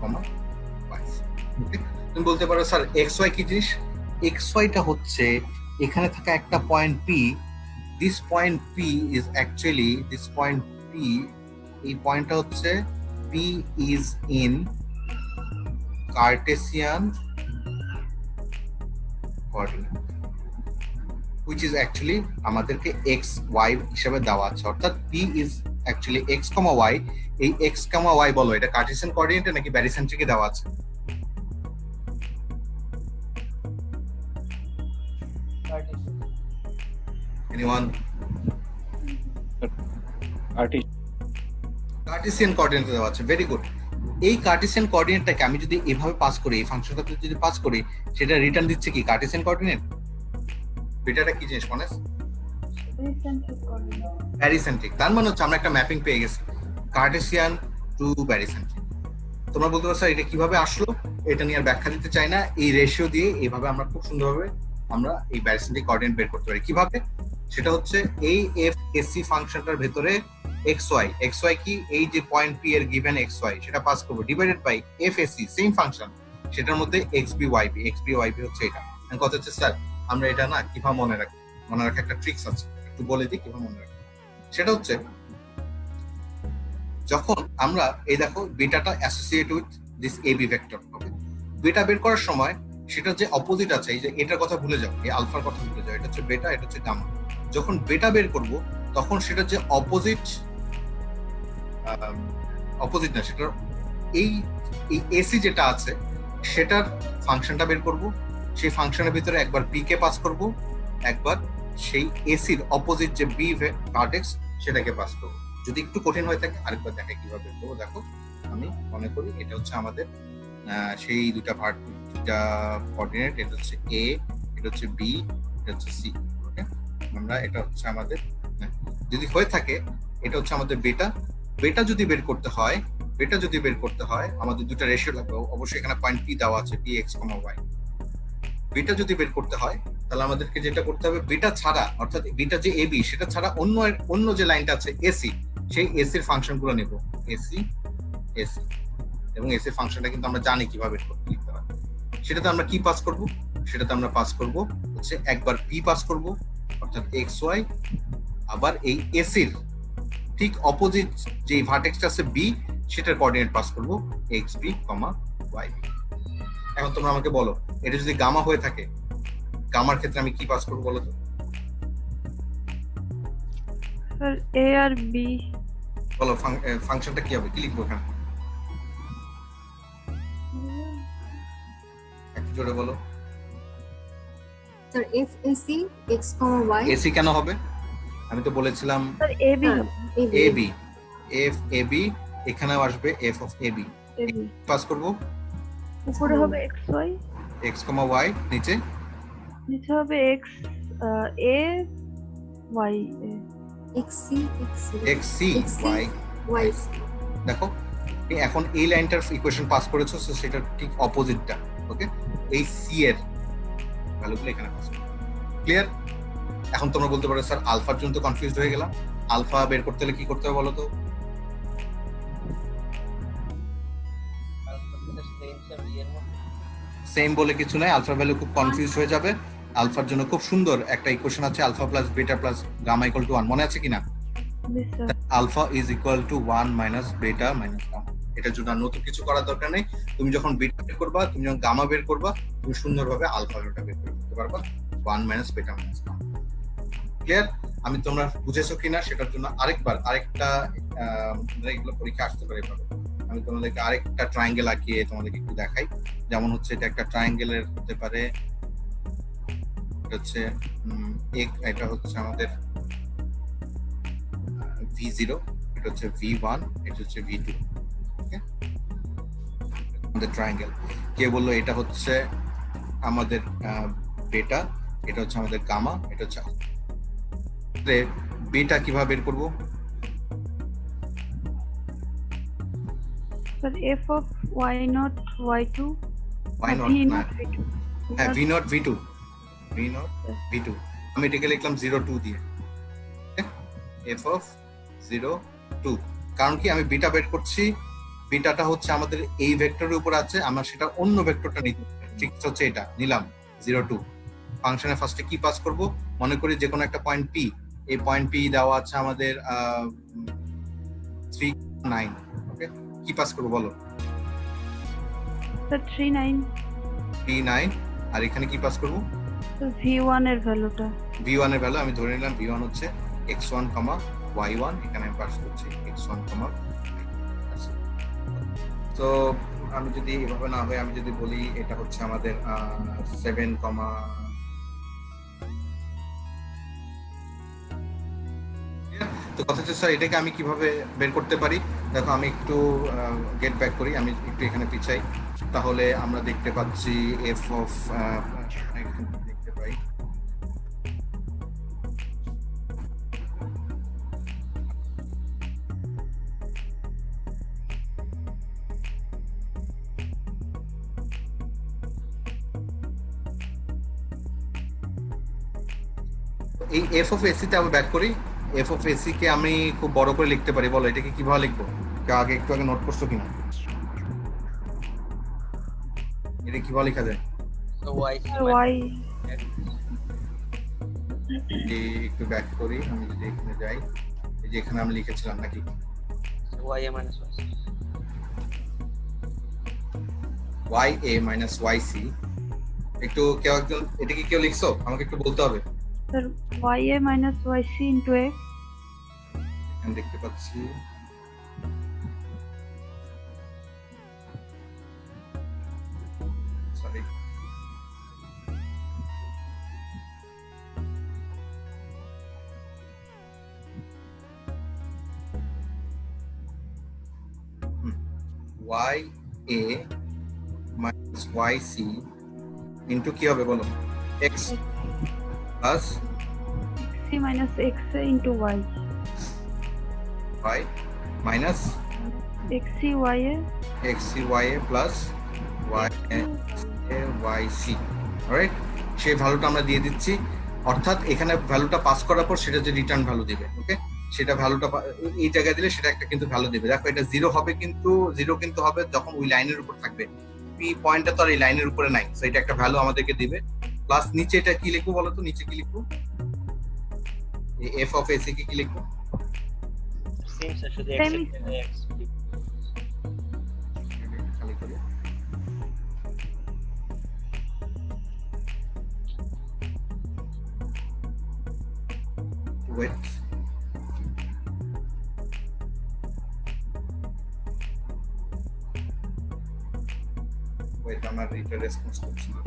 comma Y C. তুমি বলতে পারো স্যার এক্স ওয়াই কি জিনিস? এক্স ওয়াইটা হচ্ছে এখানে থাকা একটা point P. This point P is actually this point P, এই পয়েন্টটা হচ্ছে P is in Cartesian coordinate, which is actually আমাদেরকে x y হিসেবে দেওয়া আছে, অর্থাৎ p is actually x, y। এই x, y বলো এটা কার্টেসিয়ান কোঅর্ডিনেটে নাকি ব্যারিসেন্ট্রিকে দেওয়া আছে? anyone? কার্টেসিয়ান কোঅর্ডিনেটে দেওয়া আছে। Very good. এই কার্টেসিয়ান কোঅর্ডিনেটটাকে আমি যদি এভাবে পাস করি, এই ফাংশনটাকে যদি পাস করি, সেটা রিটার্ন দিচ্ছে কি? Cartesian coordinate. বেটাটা কি জিনিস মনে আছে? ব্যারিসেন্ট্রিক। তার মানে হচ্ছে আমরা একটা ম্যাপিং পেয়ে গেছি কার্টেসিয়ান টু ব্যারিসেন্ট্রিক। তোমরা বলতে পারো স্যার এটা কিভাবে আসলো, এটা নিয়ে আর ব্যাখ্যা দিতে চাই না। এই রেশিও দিয়ে এইভাবে আমরা খুব সুন্দরভাবে আমরা এই ব্যারিসেন্ট্রিক কোঅর্ডিনেট বের করতে পারি। কিভাবে? সেটা হচ্ছে এই এফ এস সি ফাংশনটার ভেতরে এক্স ওয়াই কি, এই যে পয়েন্ট পি এর গিভেন এক্স ওয়াই সেটা পাস করবো, divided by f s c same function সেটার মধ্যে এক্সবি ওয়াইবি হচ্ছে এটা। এখন কথা হচ্ছে স্যার আমরা এটা না কিভাবে মনে রাখবো, মনে রাখার একটা ট্রিক্স আছে, একটু বলে দিই কিভাবে মনে রাখবো। সেটা হচ্ছে যখন আমরা এই দেখো বিটাটা associate with this AB vector, okay, beta বের করার সময় সেটা যে অপোজিট আছে, এই যে এটার কথা ভুলে যাও, এই আলফার কথা ভুলে যাও, এটা হচ্ছে বেটা, এটা হচ্ছে গামা। যখন বেটা বের করব তখন সেটা যে অপোজিট না, সেটার এই এসি যেটা আছে সেটার ফাংশনটা বের করব। সেই ফাংশনের ভিতরে একবার পি কে পাস করব, একবার সেই এসির অপোজিট যে বি ভার্টেক্স সেটাকে পাস করব। যদি একটু কঠিন হয়ে থাকে আরেকবার দেখাই কিভাবে বের করবো। দেখো আমি মনে করি এটা হচ্ছে আমাদের সেই দুটা কোঅর্ডিনেট, এটা হচ্ছে এ, এটা হচ্ছে বি, এটা হচ্ছে সি, ওকে। আমরা এটা হচ্ছে আমাদের, যদি হয়ে থাকে এটা হচ্ছে আমাদের বেটা যদি বের করতে হয় আমাদের দুটো রেশিও লাগবে। অবশ্যই এখানে পয়েন্ট পি দেওয়া আছে, পি এক্স কমা ওয়াই। বেটা যদি বের করতে হয় তাহলে আমাদেরকে যেটা করতে হবে, বেটা ছাড়া অর্থাৎ বেটা যে এবি সেটা ছাড়া অন্য যে লাইনটা আছে এসি, সেই এসির ফাংশন গুলো নেব, এসি এবং এসির ফাংশনটা কিন্তু আমরা জানি কিভাবে লিখতে হয়। সেটাতে আমরা কি পাস করব, সেটাতে আমরা পাস করব হচ্ছে একবার পি পাস করব অর্থাৎ এক্স ওয়াই, আবার এই এসির ঠিক অপোজিট যে ভার্টেক্সটা আছে বি সেটার কোঅর্ডিনেট পাস করব x B comma Y B. এখন তোমরা আমাকে বলো এটা যদি গামা হয়ে থাকে, গামার ক্ষেত্রে আমি কি পাস করব বলো তো? স্যার এ আর বি। বলো ফাংশনটা কি হবে, কি লিখবো এখানে? একটু জোরে বলো। Sir F AC X comma Y. AC কেন হবে? আমি তো বলেছিলাম sir A B AB, F AB, এখানেও আসবে এফ অফ এবি। পাস করব, উপরে হবে X Y, X comma Y, নিচে হবে এক্স এ Y X C X C Y. Y. দেখো এখন এই লাইনটার ইকুয়েশন পাস করেছো, সো সেটা ঠিক অপোজিটটা, ওকে। এই সি এর ভ্যালুগুলো এখানে পাস করো। ক্লিয়ার? এখন তোমরা বলতে পারো স্যার আলফার জন্য তো কনফিউজড হয়ে গেলাম, আলফা বের করতে হলে কি করতে হবে বলো তো? সেম বলে কিছু নাই, আলফা ভ্যালু খুব কনফিউজ হয়ে যাবে। আলফার জন্য খুব সুন্দর একটা ইকুয়েশন আছে, alpha plus beta plus gamma equal to 1, মনে আছে কিনা? Alpha is equal to 1 minus beta minus gamma. এটার জন্য নতুন কিছু করার দরকার নেই। তুমি যখন বেটা বের করবা, তুমি যখন গামা বের করবা, তুমি সুন্দরভাবে আলফা ভ্যালুটা বের করতে পারবা, 1 minus beta minus gamma. Clear? আমি তোমরা বুঝেছো কিনা সেটার জন্য আরেকটা এগুলো পরীক্ষা আসতে পারে এভাবে। আমি তোমাদেরকে আরেকটা ট্রায়াঙ্গেল আঁকিয়ে তোমাদেরকে একটু দেখাই। যেমন হচ্ছে এটা একটা ট্রায়াঙ্গেলের হতে পারে, এটা হচ্ছে আমাদের V0, এটা হচ্ছে V1, এটা হচ্ছে V2, ওকে। আমাদের ট্রায়াঙ্গেল কে বললো এটা হচ্ছে আমাদের বেটা, এটা হচ্ছে আমাদের গামা, এটা হচ্ছে বেটা কিভাবে বের করব? Sir F of Y naught ওয়াই2 হ্যাঁ V0 V2 আমি এটাকে লিখলাম 0 2 দিয়ে, f of 0 2। কারণ কি আমি বিটা বের করছি, বিটাটা হচ্ছে আমাদের এই ভেক্টরের উপর আছে, আমরা সেটা অন্য ভেক্টরটা নিতে ঠিক হচ্ছে এটা নিলাম 0 2। ফাংশনে ফার্স্টে কি পাস করব, মনে করি যে কোনো একটা পয়েন্ট পি, এই পয়েন্ট পি দেওয়া আছে আমাদের 3 9, ওকে। কি পাস করব বলো? স্যার 3 9 3 9, আর এখানে কি পাস করব? V1 এর ভ্যালুটা, V1 এর ভ্যালু আমি ধরে নিলাম V1 হচ্ছে x1, y1, এখানে আমি পাস করছি x1, তো আমি যদি এভাবে না হয় আমি যদি বলি এটা হচ্ছে আমাদের 7, তো কথা হচ্ছে স্যার এটাকে আমি কিভাবে বের করতে পারি? দেখো আমি একটু গেট ব্যাক করি, আমি একটু এখানে পিছাই, তাহলে আমরা দেখতে পাচ্ছি f অফ দেখতে পাই এই f অফ ac তে আমি ব্যাক করি। f অফ ac কে আমি খুব বড় করে লিখতে পারি, বলো এটাকে কিভাবে লিখবো? কেউ একটু আগে নোট করছো কিনা? এটা কিভাবে লেখা যায়? ওয়াই স্যার ওয়াই একটু ব্যাক করি, আমি যদি এখানে যাই, এই যে এখানে আমি লিখেছিলাম নাকি Y A minus Y A minus Y C. একটু কেউ একজন এটা কি কেউ লিখছো? আমাকে একটু বলতে হবে। স্যার ওয়াই এ minus Y C into X. এখানে দেখতে পাচ্ছি সরি ওয়াই এ মাইনাস ওয়াই সি ইন্টু কি হবে বলো? X plus C minus X into Y. Y minus x C Y A X C Y A plus Y A Y C. Alright, সেই ভ্যালুটা আমরা দিয়ে দিচ্ছি, অর্থাৎ এখানে ভ্যালুটা পাস করার পর সেটা যে রিটার্ন ভ্যালু দিবে, ওকে, সেটা ভ্যালুটা এই জায়গায় দিলে সেটা একটা কিন্তু ভ্যালু দিবে। দেখো এটা জিরো হবে, কিন্তু জিরো কিন্তু হবে যখন ওই লাইনের উপর থাকবে, পি পয়েন্টটা তো আর এই লাইনের উপরে নাই, সো এটা একটা ভ্যালু আমাদেরকে দিবে। প্লাস নিচে এটা কি লিখবো বলো তো? নিচে কি লিখবো? এফ অফ এসি কি লিখবো? সেম স্যার, শুধু Same এক্স খালি করে ওয়েট, ওয়েট আমার এটা রেসপন্স করছে না।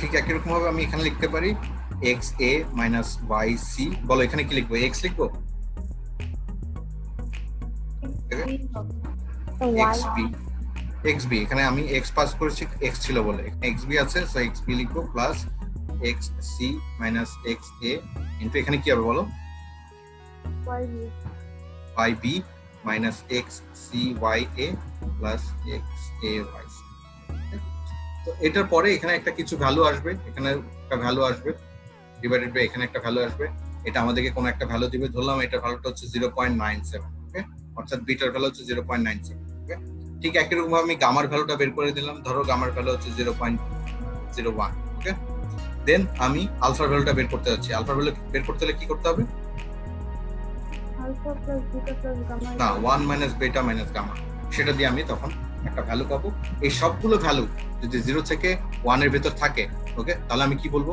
ঠিক একই রকম ভাবে আমি এখানে লিখতে পারি x A minus Y C. বলো এখানে কি লিখবো? এক্স লিখবো, এক্স বি, এক্স বি, এখানে আমি এক্স পাস করেছি, এক্স ছিল বলে এক্স বি আছে, সো এক্স বি লিখবো plus x C minus x A into এখানে কি হবে বলো? Y B Y B minus x C Y A plus x A Y C. তো এটার পরে এখানে একটা কিছু ভ্যালু আসবে, এখানে একটা ভ্যালু আসবে ডিভাইডেড বাই এখানে একটা ভ্যালু আসবে, এটা আমাদেরকে কোনো একটা ভ্যালু দিবে। ধরলাম এটার ভ্যালুটা হচ্ছে 0.97, ওকে, অর্থাৎ বিটার ভ্যালু হচ্ছে 0.97, ওকে। ঠিক একই রকম ভাবে আমি গামার ভ্যালুটা বের করে দিলাম, ধরো গামার ভ্যালু হচ্ছে 0.01, ওকে। দেন আমি আলফার ভ্যালুটা বের করতে যাচ্ছি। আলফার ভ্যালু বের করতে হলে কি করতে হবে? Alpha plus beta plus gamma না, 1 মাইনাস বিটা মাইনাস গামা, সেটা দিয়ে আমি তখন একটা ভ্যালু পাবো। এই সবগুলো ভ্যালু যদি 0 থেকে 1 এর ভিতর থাকে, ওকে, তাহলে আমি কি বলবো?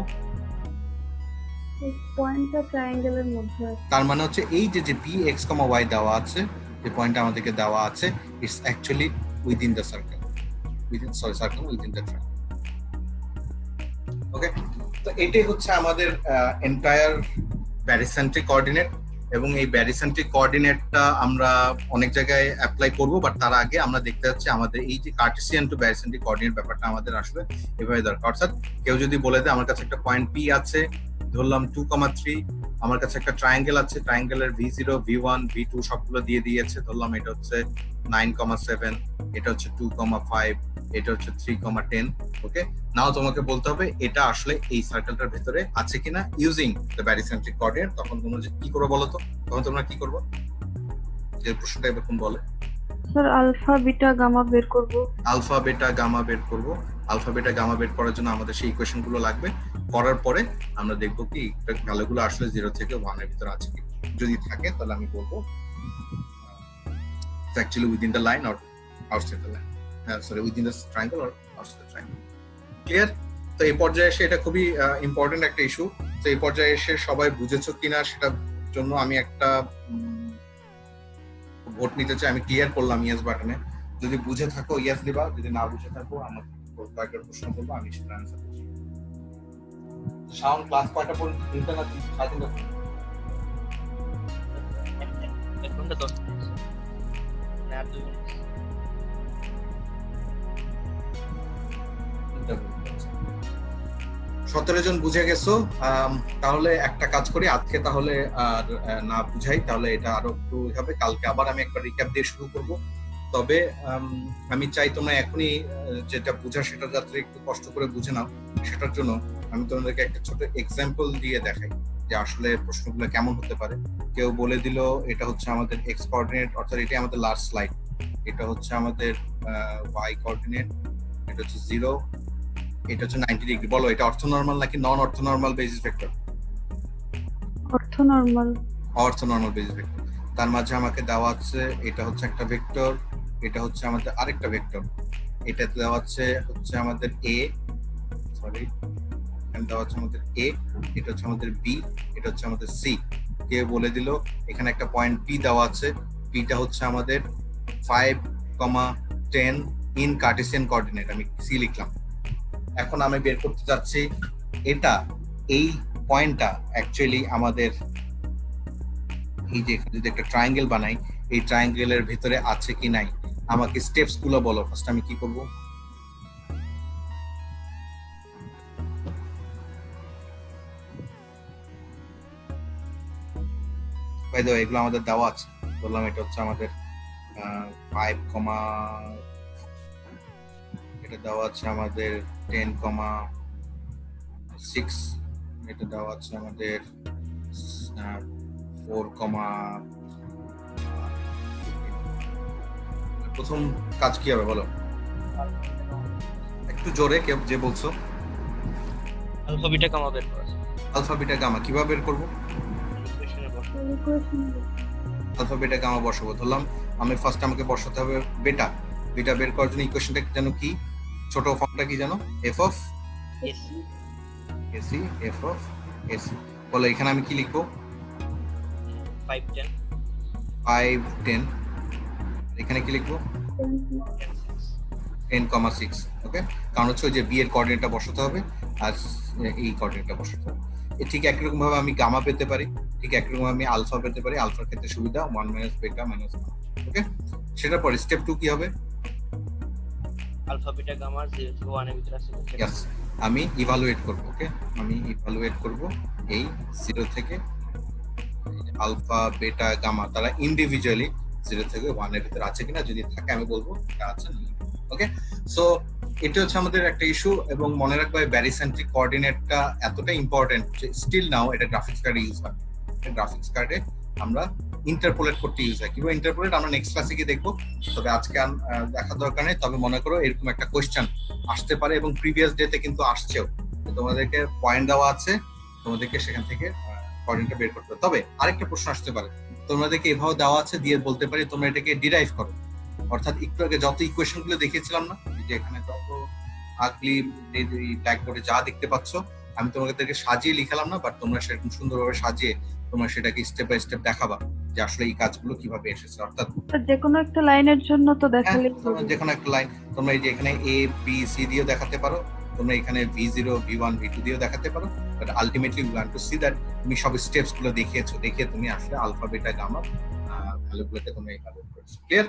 এই পয়েন্টটা ট্রায়াঙ্গেলের মধ্যে আছে। তার মানে হচ্ছে এই যে যে পি এক্স কমা ওয়াই দেওয়া আছে, যে পয়েন্টটা আমাদেরকে দেওয়া আছে, it's actually within the circle, circle within the triangle, okay. তো এটাই হচ্ছে আমাদের এন্টায়ার ব্যারিসেন্ট্রিক কোঅর্ডিনেট, এবং এই ব্যারিসেন্ট্রিক কোঅর্ডিনেটটা আমরা অনেক জায়গায় অ্যাপ্লাই করব, বাট তার আগে আমরা দেখতে যাচ্ছি আমাদের এই যে কার্টেসিয়ান টু ব্যারিসেন্ট্রিক কোঅর্ডিনেট ব্যাপারটা আমাদের আসলে এভাবে দরকার। অর্থাৎ কেউ যদি বলে দেয় আমার কাছে একটা পয়েন্ট পি আছে, ধরলাম 2,3, আমার কাছে একটা ট্রায়াঙ্গেল আছে, ট্রায়াঙ্গেলের V0 V1 V2 সবগুলো দিয়ে দিয়েছে, ধরলাম এটা হচ্ছে 9,7, এটা হচ্ছে 2,5, এটা হচ্ছে 3,10, ওকে। নাও তোমাকে বলতে হবে এটা আসলে এই সার্কেলটার ভিতরে আছে কিনা ইউজিং দ্য ব্যারিসেন্ট্রিক কোঅর্ডিনেট। তখন তোমরা কি করবে বলো তো? তখন তোমরা কি করবে? যে প্রশ্নটা এরকম বলে, স্যার আলফা বিটা গামা বের করব। আলফা বেটা গামা বের করব। আলফা বেটা গামা বের করার জন্য আমাদের সেই ইকুয়েশন গুলো লাগবে। করার পরে আমরা দেখবো কি ভ্যালুগুলো আসলে 0 থেকে 1 এর ভিতরে আছে কি। যদি থাকে তাহলে আমি বলবো it's actually within the line or outside the line, sorry, within the triangle or outside the triangle. Clear? তো এই পর্যায়ে এসে এটা খুবই ইম্পর্টেন্ট একটা ইস্যু। তো এই পর্যায়ে এসে সবাই বুঝেছো কিনা সেটার জন্য আমি একটা ভোট নিতে চাই। আমি ক্লিয়ার করলাম ইয়েস বাটনে। যদি বুঝে থাকো ইয়েস দিবা, যদি না বুঝে থাকো আমার কয়েকটা প্রশ্ন করবো, আমি সেটা অ্যান্সার করছি। শাওন ক্লাস কয়টা পর্যন্ত? 3টা না 3:30? 1 ঘন্টা 10 মিনিট না, আর 2 মিনিট। 17 জন বুঝে গেছো। তাহলে একটা কাজ করি, আজকে তাহলে আর না বুঝাই, তাহলে এটা আরো একটু হবে। কালকে আবার আমি একবার রিক্যাপ দিয়ে শুরু করব। তবে আমি চাই তোমরা এখনই যেটা বুঝা সেটা যাতে একটু কষ্ট করে বুঝে নাও। সেটার জন্য আমি তোমাদেরকে একটা ছোট এক্সাম্পল দিয়ে দেখাই। যে আসলে প্রশ্নগুলো কেমন হতে পারে। কেউ বলে দিল এটা হচ্ছে আমাদের এক্স কোঅর্ডিনেট, অর্থাৎ এটা আমাদের লাস্ট স্লাইড, এটা হচ্ছে আমাদের ওয়াই কোঅর্ডিনেট, এটা হচ্ছে 0, এটা হচ্ছে 90 ডিগ্রি। বলো এটা অর্থোনর্মাল নাকি non orthonormal basis vector? Orthonormal. Orthonormal basis vector. তার মাঝে আমাকে দেওয়া আছে এটা হচ্ছে একটা ভেক্টর, এটা হচ্ছে আমাদের আরেকটা ভেক্টর, এটা দেওয়া হচ্ছে আমাদের এ, সরি এখানে দেওয়া আছে আমাদের এ, এটা হচ্ছে আমাদের বি, এটা হচ্ছে আমাদের সি। কে বলে দিল এখানে একটা পয়েন্ট পি দেওয়া আছে, পিটা হচ্ছে আমাদের 5,10 ইন কার্টেসিয়ান কোঅর্ডিনেট, আমি সি লিখলাম। এখন আমি বের করতে যাচ্ছি এটা, এই পয়েন্টটা অ্যাকচুয়ালি আমাদের এই যে এখানে যদি একটা ট্রায়াঙ্গেল বানাই, এই ট্রায়াঙ্গেলের ভিতরে আছে কি নাই, আমাকে স্টেপস গুলো বলো। ফার্স্ট আমি কি করব? বাই দ্য ওয়ে এগুলো আমাদের দেওয়া আছে, বললাম এটা হচ্ছে আমাদের 5, এটা দেওয়া আছে আমাদের 10,6, এটা দেওয়া আছে আমাদের 4, প্রথম কাজ কি হবে বলো একটু জোরে, কেউ যে বলছো। আলফা বিটা গামা বের করা আলফা বিটা গামা কিভাবে বের করবো? ইকুয়েশনে বসে আলফা বিটা গামা বসাবো। ধরলাম আমি ফার্স্ট আমাকে বসাতে হবে বেটা, বেটা বের করার জন্য ইকুয়েশনটা জানো কি, ছোট ফর্মটা কি জানো? F of AC AC, F of AC. বলো এখানে আমি কি লিখবো? 510 5, 10, এখানে কি লিখবো? 10,6। ওকে, কারণ হচ্ছে ওই যে বি এর কোঅর্ডিনেটটা বসাতে হবে আর এই কোঅর্ডিনেটটা বসাতে হবে। ঠিক একই রকম ভাবে আমি গামা পেতে পারি, ঠিক একই রকম আমি আলফা পেতে পারি। আলফার ক্ষেত্রে সুবিধা 1 মাইনাস বেটা মাইনাস গামা। ওকে, সেটার পরে স্টেপ 2 কি হবে? আলফা বিটা গামা 0 থেকে 1 এর ভিতরে আছে। ইয়েস, আমি ইভালুয়েট করব। ওকে, আমি ইভালুয়েট করব এই 0 থেকে আলফা বেটা গামা তারা ইন্ডিভিজুয়ালি 0 থেকে 1 এর ভিতরে আছে কিনা, যদি থাকে আমি বলবো এটা আছে। ওকে, সো এটা হচ্ছে আমাদের একটা ইস্যু, এবং মনে রাখবে ব্যারিসেন্ট্রিক কোঅর্ডিনেটটা এতটা ইম্পর্টেন্ট যে স্টিল নাও এটা গ্রাফিক্স কার্ডে ইউজ হয়। গ্রাফিক্স কার্ডে আমরা ইন্টারপোলেট করতে ইউজ হয়। কিভাবে ইন্টারপোলেট আমরা নেক্সট ক্লাসে গিয়ে দেখবো, তবে আজকে দেখার দরকার নেই। তবে মনে করো এরকম একটা কোয়েশ্চেন আসতে পারে, এবং প্রিভিয়াস ডেতে কিন্তু আসছেও। তোমাদেরকে পয়েন্ট দেওয়া আছে, তোমাদেরকে সেখান থেকে কোঅর্ডিনেটটা বের করতে হবে। তবে আরেকটা প্রশ্ন আসতে পারে, তোমাদেরকে এভাবে দেওয়া আছে দিয়ে বলতে পারি তোমরা এটাকে ডিরাইভ করো। অর্থাৎ একটু আগে যত ইকুয়েশন গুলো দেখিয়েছিলাম না, যে এখানে যত আগলি ব্ল্যাকবোর্ডে যা দেখতে পাচ্ছ, আমি তোমাদেরকে সাজিয়ে লিখালাম না, বাট তোমরা সেরকম সুন্দরভাবে সাজিয়ে তোমরা সেটাকে স্টেপ বাই স্টেপ দেখাবা যে আসলে এই কাজগুলো কিভাবে এসেছে। অর্থাৎ যে কোনো একটা লাইনের জন্য তো দেখালে যে কোনো একটা লাইন তোমরা এই যে এখানে এ বি সি দিয়েও দেখাতে পারো, তোমরা এখানে V0 V1 V2 দিয়েও দেখাতে পারো, but ultimately you want to see that তুমি সব স্টেপস গুলো দেখিয়েছো, দেখিয়ে তুমি আসলে আলফা বেটা গামা ভ্যালুগুলোকে তুমি এখানে করেছো। ক্লিয়ার?